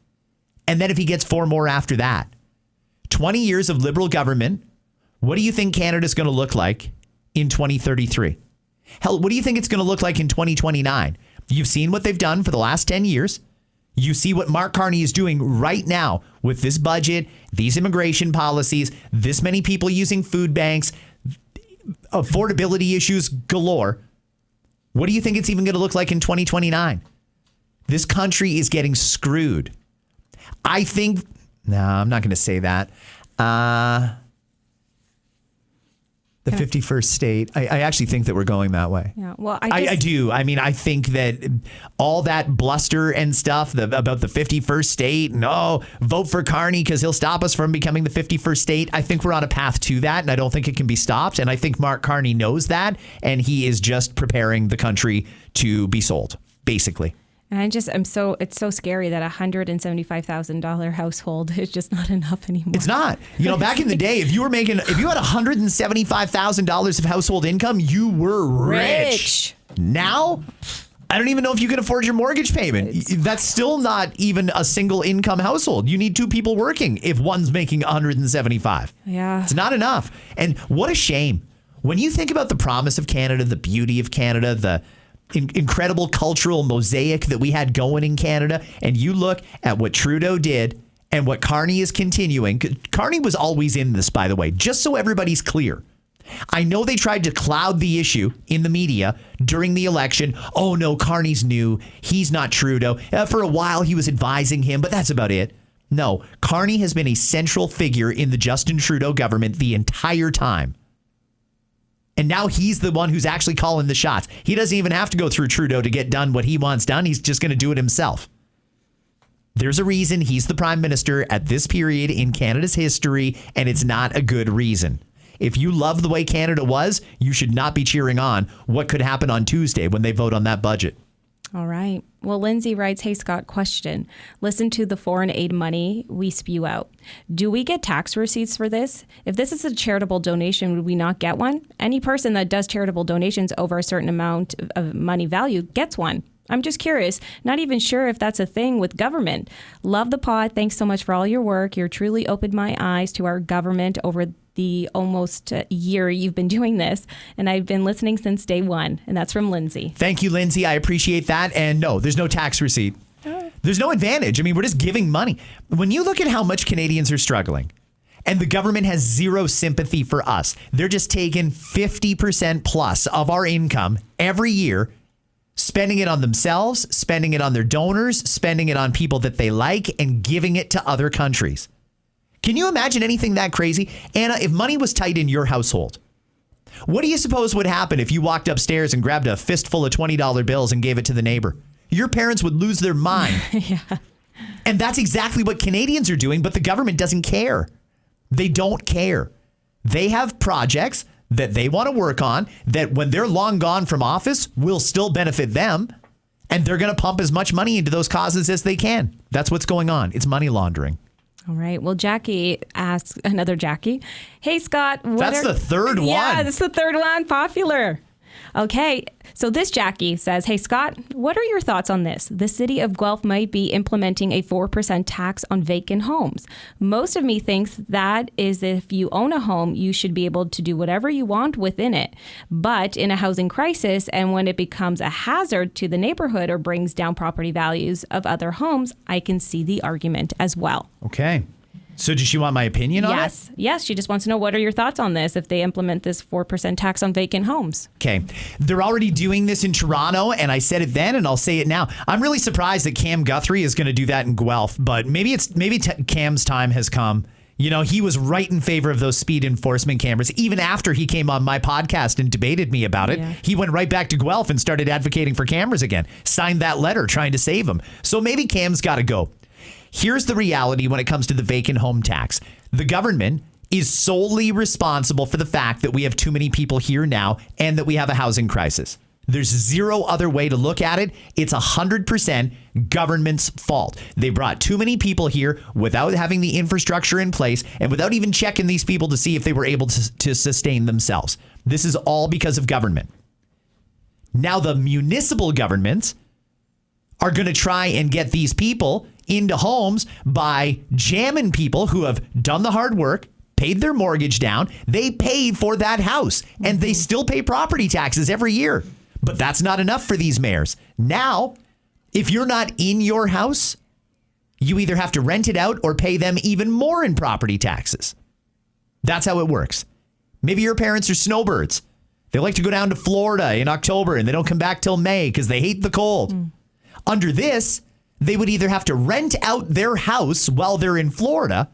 And then if he gets 4 more after that, 20 years of Liberal government, what do you think Canada's going to look like in 2033? Hell, what do you think it's going to look like in 2029? You've seen what they've done for the last 10 years. You see what Mark Carney is doing right now with this budget, these immigration policies, this many people using food banks, affordability issues galore. What do you think it's even going to look like in 2029? This country is getting screwed. I think, no, I'm not going to say that. The 51st state. I actually think that we're going that way. Yeah, well, I do. I mean, I think that all that bluster and stuff about the 51st state and, vote for Carney because he'll stop us from becoming the 51st state. I think we're on a path to that, and I don't think it can be stopped. And I think Mark Carney knows that, and he is just preparing the country to be sold, basically. And it's so scary that $175,000 household is just not enough anymore. It's not. Back in the day, if you had $175,000 of household income, you were rich. Now, I don't even know if you can afford your mortgage payment. That's still not even a single income household. You need 2 people working if one's making $175,000. Yeah. It's not enough. And what a shame. When you think about the promise of Canada, the beauty of Canada, the incredible cultural mosaic that we had going in Canada, and you look at what Trudeau did and what Carney is continuing. Carney was always in this, by the way, just so everybody's clear. I know they tried to cloud the issue in the media during the election. Oh no, Carney's new. He's not Trudeau. For a while he was advising him, but that's about it. No, Carney has been a central figure in the Justin Trudeau government the entire time. And now he's the one who's actually calling the shots. He doesn't even have to go through Trudeau to get done what he wants done. He's just going to do it himself. There's a reason he's the prime minister at this period in Canada's history, and it's not a good reason. If you love the way Canada was, you should not be cheering on what could happen on Tuesday when they vote on that budget. All right. Well, Lindsay writes, hey, Scott, question. Listen to the foreign aid money we spew out. Do we get tax receipts for this? If this is a charitable donation, would we not get one? Any person that does charitable donations over a certain amount of money value gets one. I'm just curious. Not even sure if that's a thing with government. Love the pod. Thanks so much for all your work. You truly opened my eyes to our government over the almost year you've been doing this, and I've been listening since day one. And that's from Lindsay. Thank you, Lindsay. I appreciate that. And no, there's no tax receipt. There's no advantage. I mean, we're just giving money. When you look at how much Canadians are struggling, and the government has zero sympathy for us, they're just taking 50% plus of our income every year, spending it on themselves, spending it on their donors, spending it on people that they like, and giving it to other countries. Can you imagine anything that crazy? Anna, if money was tight in your household, what do you suppose would happen if you walked upstairs and grabbed a fistful of $20 bills and gave it to the neighbor? Your parents would lose their mind. Yeah. And that's exactly what Canadians are doing, but the government doesn't care. They don't care. They have projects that they want to work on that when they're long gone from office will still benefit them. And they're going to pump as much money into those causes as they can. That's what's going on. It's money laundering. All right. Well, Jackie asks, another Jackie. Hey, Scott. That's the third one. Yeah, that's the third one. Popular. Okay. So this Jackie says, hey, Scott, what are your thoughts on this? The city of Guelph might be implementing a 4% tax on vacant homes. Most of me thinks that is if you own a home, you should be able to do whatever you want within it. But in a housing crisis and when it becomes a hazard to the neighborhood or brings down property values of other homes, I can see the argument as well. Okay. So does she want my opinion on it? Yes. She just wants to know, what are your thoughts on this if they implement this 4% tax on vacant homes? Okay. They're already doing this in Toronto, and I said it then, and I'll say it now. I'm really surprised that Cam Guthrie is going to do that in Guelph, but maybe Cam's time has come. You know, he was right in favor of those speed enforcement cameras. Even after he came on my podcast and debated me about it, he went right back to Guelph and started advocating for cameras again. Signed that letter trying to save him. So maybe Cam's got to go. Here's the reality when it comes to the vacant home tax. The government is solely responsible for the fact that we have too many people here now and that we have a housing crisis. There's zero other way to look at it. It's 100% government's fault. They brought too many people here without having the infrastructure in place and without even checking these people to see if they were able to sustain themselves. This is all because of government. Now the municipal governments are going to try and get these people into homes by jamming people who have done the hard work, paid their mortgage down. They paid for that house and they still pay property taxes every year. But that's not enough for these mayors. Now, if you're not in your house, you either have to rent it out or pay them even more in property taxes. That's how it works. Maybe your parents are snowbirds. They like to go down to Florida in October and they don't come back till May because they hate the cold. Under this, they would either have to rent out their house while they're in Florida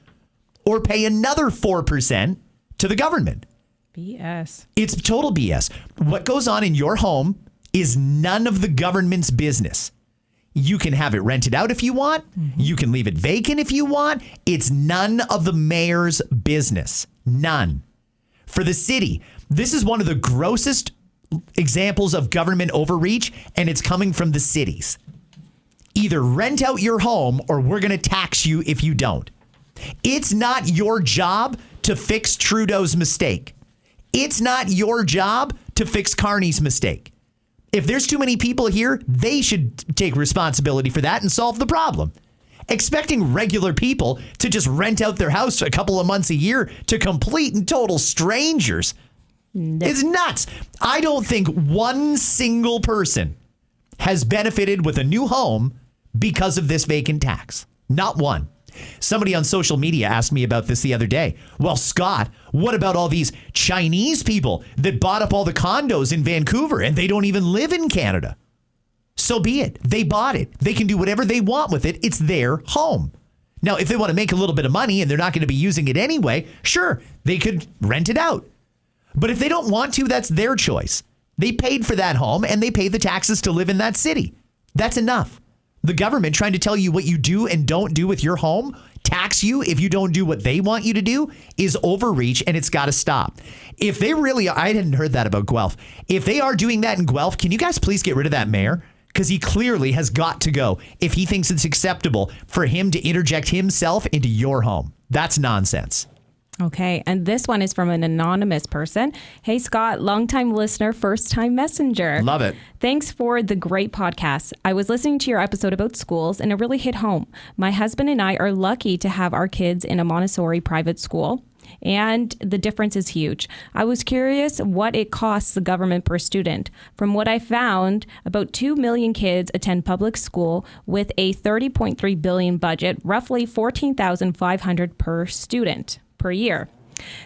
or pay another 4% to the government. BS. It's total BS. What goes on in your home is none of the government's business. You can have it rented out if you want. You can leave it vacant if you want. It's none of the mayor's business. None. For the city, this is one of the grossest examples of government overreach, and it's coming from the cities. Either rent out your home or we're going to tax you if you don't. It's not your job to fix Trudeau's mistake. It's not your job to fix Carney's mistake. If there's too many people here, they should take responsibility for that and solve the problem. Expecting regular people to just rent out their house a couple of months a year to complete and total strangers is nuts. I don't think one single person has benefited with a new home because of this vacant tax. Not one. Somebody on social media asked me about this the other day. Well, Scott, what about all these Chinese people that bought up all the condos in Vancouver and they don't even live in Canada? So be it. They bought it. They can do whatever they want with it. It's their home. Now, if they want to make a little bit of money and they're not going to be using it anyway, sure, they could rent it out. But if they don't want to, that's their choice. They paid for that home and they pay the taxes to live in that city. That's enough. The government trying to tell you what you do and don't do with your home, tax you if you don't do what they want you to do, is overreach, and it's got to stop. If they really, I hadn't heard that about Guelph. If they are doing that in Guelph, can you guys please get rid of that mayor? Because he clearly has got to go if he thinks it's acceptable for him to interject himself into your home. That's nonsense. Okay, and this one is from an anonymous person. Hey, Scott, longtime listener, first-time messenger. Love it. Thanks for the great podcast. I was listening to your episode about schools, and it really hit home. My husband and I are lucky to have our kids in a Montessori private school, and the difference is huge. I was curious what it costs the government per student. From what I found, about 2 million kids attend public school with a $30.3 billion budget, roughly $14,500 per student per year.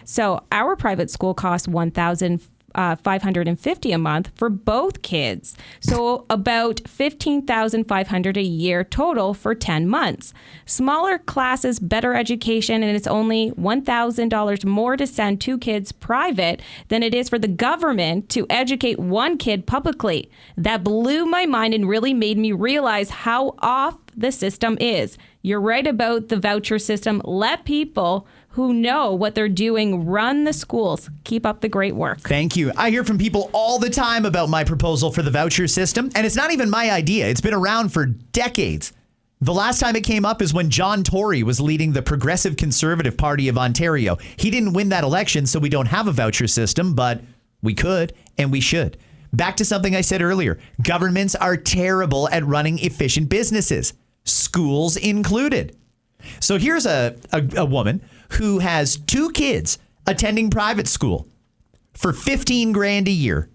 So our private school costs $1,500 $550 a month for both kids. So about $15,500 a year total for 10 months. Smaller classes, better education, and it's only $1,000 more to send two kids private than it is for the government to educate one kid publicly. That blew my mind and really made me realize how off the system is. You're right about the voucher system. Let people who know what they're doing run the schools. Keep up the great work. Thank you. I hear from people all the time about my proposal for the voucher system, and it's not even my idea. It's been around for decades. The last time it came up is when John Tory was leading the Progressive Conservative Party of Ontario. He didn't win that election, so we don't have a voucher system, but we could and we should. Back to something I said earlier. Governments are terrible at running efficient businesses, schools included. So here's a woman who has two kids attending private school for $15,000 a year.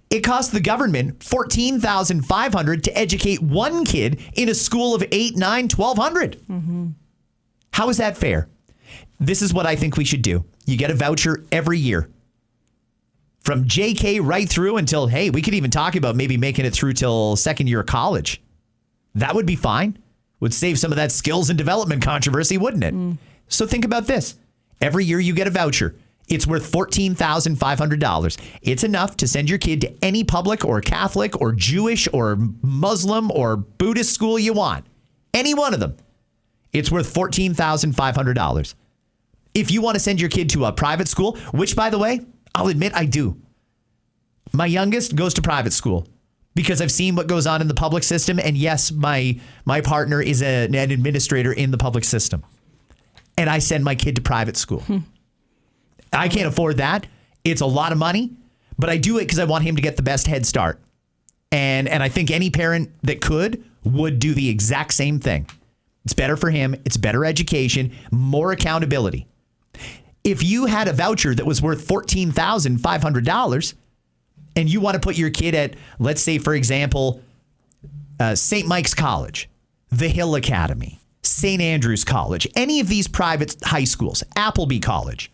It costs the government $14,500 to educate one kid in a school of 8, 9, 1,200. Mm-hmm. How is that fair? This is what I think we should do. You get a voucher every year. From JK right through until, hey, we could even talk about maybe making it through till second year of college. That would be fine. Would save some of that skills and development controversy, wouldn't it? Mm. So think about this. Every year you get a voucher. It's worth $14,500. It's enough to send your kid to any public or Catholic or Jewish or Muslim or Buddhist school you want. Any one of them. It's worth $14,500. If you want to send your kid to a private school, which, by the way, I'll admit I do. My youngest goes to private school because I've seen what goes on in the public system. And yes, my partner is an administrator in the public system. And I send my kid to private school. I can't afford that. It's a lot of money, but I do it because I want him to get the best head start. And I think any parent that could would do the exact same thing. It's better for him. It's better education, more accountability. If you had a voucher that was worth $14,500 and you want to put your kid at, let's say, for example, St. Mike's College, the Hill Academy, St. Andrew's College, any of these private high schools, Appleby College.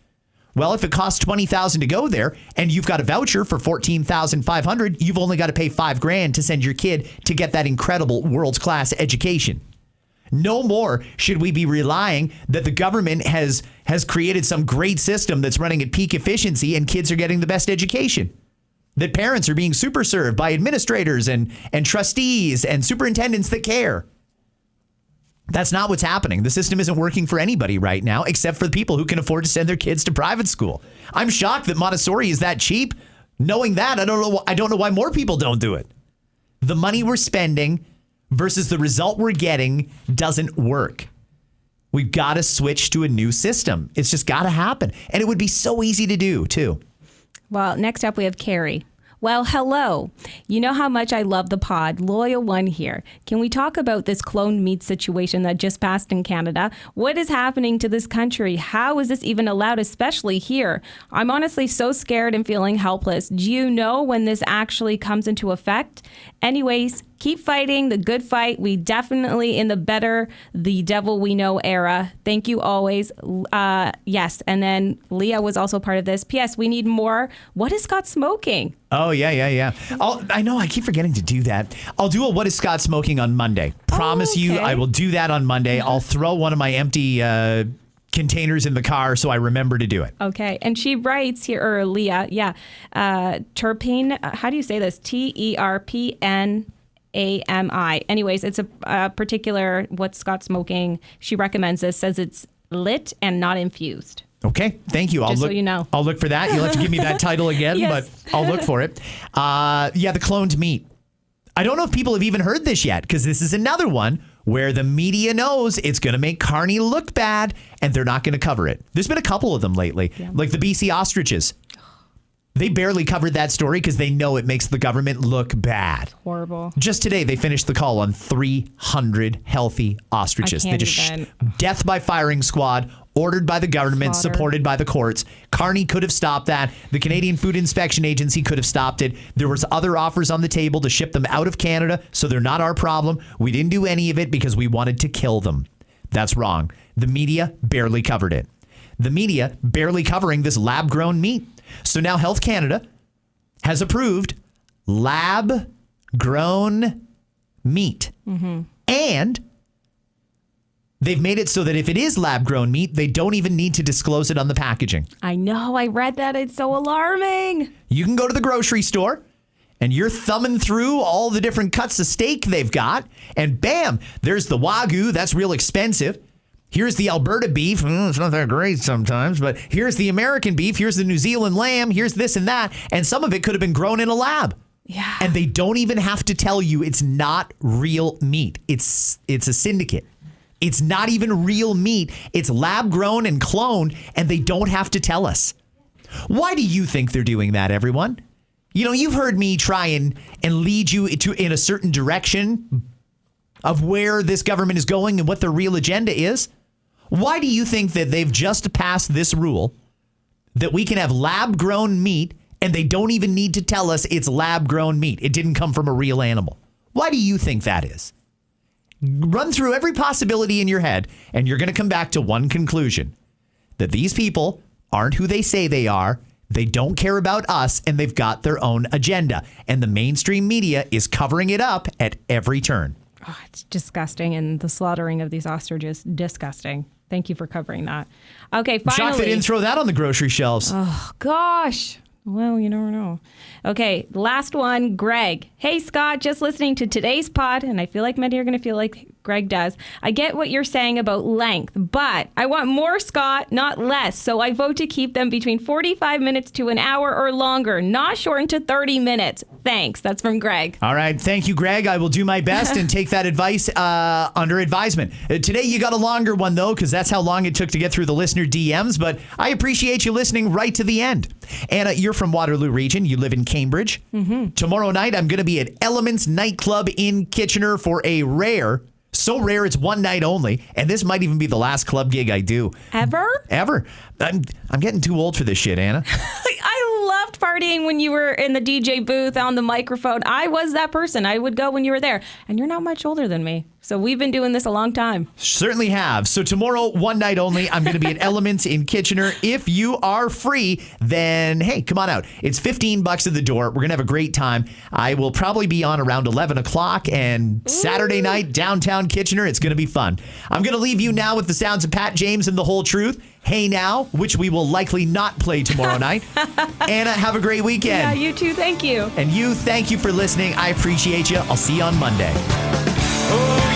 Well, if it costs $20,000 to go there and you've got a voucher for $14,500, you've only got to pay $5,000 to send your kid to get that incredible world-class education. No more should we be relying that the government has created some great system that's running at peak efficiency and kids are getting the best education. That parents are being super served by administrators and trustees and superintendents that care. That's not what's happening. The system isn't working for anybody right now, except for the people who can afford to send their kids to private school. I'm shocked that Montessori is that cheap. Knowing that, I don't know why more people don't do it. The money we're spending versus the result we're getting doesn't work. We've got to switch to a new system. It's just got to happen. And it would be so easy to do, too. Well, next up we have Carrie. Well, hello. You know how much I love the pod. Loyal one here. Can we talk about this cloned meat situation that just passed in Canada? What is happening to this country? How is this even allowed, especially here? I'm honestly so scared and feeling helpless. Do you know when this actually comes into effect? Anyways, keep fighting the good fight. We definitely in the better the devil we know era. Thank you always. Yes. And then Leah was also part of this. P.S. We need more. What is Scott smoking? Oh, yeah. I know. I keep forgetting to do that. I'll do a What is Scott Smoking on Monday. Promise you I will do that on Monday. I'll throw one of my empty containers in the car so I remember to do it. Okay. And she writes here, or Leah, terpene. How do you say this? TERPNAMI. Anyways, it's a particular what Scott smoking. She recommends this, says it's lit and not infused. Okay, thank you. Just so you know. I'll look for that. You'll have to give me that title again, yes. But I'll look for it. The cloned meat. I don't know if people have even heard this yet, because this is another one where the media knows it's going to make carny look bad, and they're not going to cover it. There's been a couple of them lately, like the BC ostriches. They barely covered that story because they know it makes the government look bad. Horrible. Just today, they finished the call on 300 healthy ostriches. They just death by firing squad, ordered by the government, supported by the courts. Carney could have stopped that. The Canadian Food Inspection Agency could have stopped it. There was other offers on the table to ship them out of Canada, so they're not our problem. We didn't do any of it because we wanted to kill them. That's wrong. The media barely covered it. the media barely covering this lab-grown meat. So now Health Canada has approved lab-grown meat. And they've made it so that if it is lab-grown meat, they don't even need to disclose it on the packaging. I know. I read that. It's so alarming. You can go to the grocery store and you're thumbing through all the different cuts of steak they've got, and bam, there's the Wagyu. That's real expensive. Here's the Alberta beef. It's not that great sometimes, but here's the American beef. Here's the New Zealand lamb. Here's this and that. And some of it could have been grown in a lab. Yeah. And they don't even have to tell you it's not real meat. It's a syndicate. It's not even real meat. It's lab grown and cloned, and they don't have to tell us. Why do you think they're doing that, everyone? You know, you've heard me try and lead you in a certain direction of where this government is going and what their real agenda is. Why do you think that they've just passed this rule that we can have lab-grown meat and they don't even need to tell us it's lab-grown meat? It didn't come from a real animal. Why do you think that is? Run through every possibility in your head, and you're going to come back to one conclusion: that these people aren't who they say they are. They don't care about us, and they've got their own agenda. And the mainstream media is covering it up at every turn. Oh, it's disgusting. And the slaughtering of these ostriches, disgusting. Thank you for covering that. Okay, finally. Shocked they didn't throw that on the grocery shelves. Oh, gosh. Well, you never know. Okay, last one, Greg. Hey, Scott, just listening to today's pod, and I feel like many are going to feel like Greg does. I get what you're saying about length, but I want more, Scott, not less. So I vote to keep them between 45 minutes to an hour or longer, not shortened to 30 minutes. Thanks. That's from Greg. All right. Thank you, Greg. I will do my best and take that advice under advisement. Today, you got a longer one, though, because that's how long it took to get through the listener DMs. But I appreciate you listening right to the end. Anna, you're from Waterloo Region. You live in Cambridge. Tomorrow night, I'm going to be at Elements Nightclub in Kitchener for a rare, so rare it's one night only, and this might even be the last club gig I do. Ever? I'm getting too old for this shit, Anna. I loved partying when you were in the DJ booth on the microphone. I was that person. I would go when you were there. And you're not much older than me. So we've been doing this a long time. Certainly have. So tomorrow, one night only, I'm going to be at Elements in Kitchener. If you are free, then hey, come on out. It's $15 at the door. We're going to have a great time. I will probably be on around 11 o'clock, and Saturday night, downtown Kitchener. It's going to be fun. I'm going to leave you now with the sounds of Pat James and The Whole Truth. Hey Now, which we will likely not play tomorrow night. Anna, have a great weekend. Yeah, you too. Thank you. And you, thank you for listening. I appreciate you. I'll see you on Monday. Oh.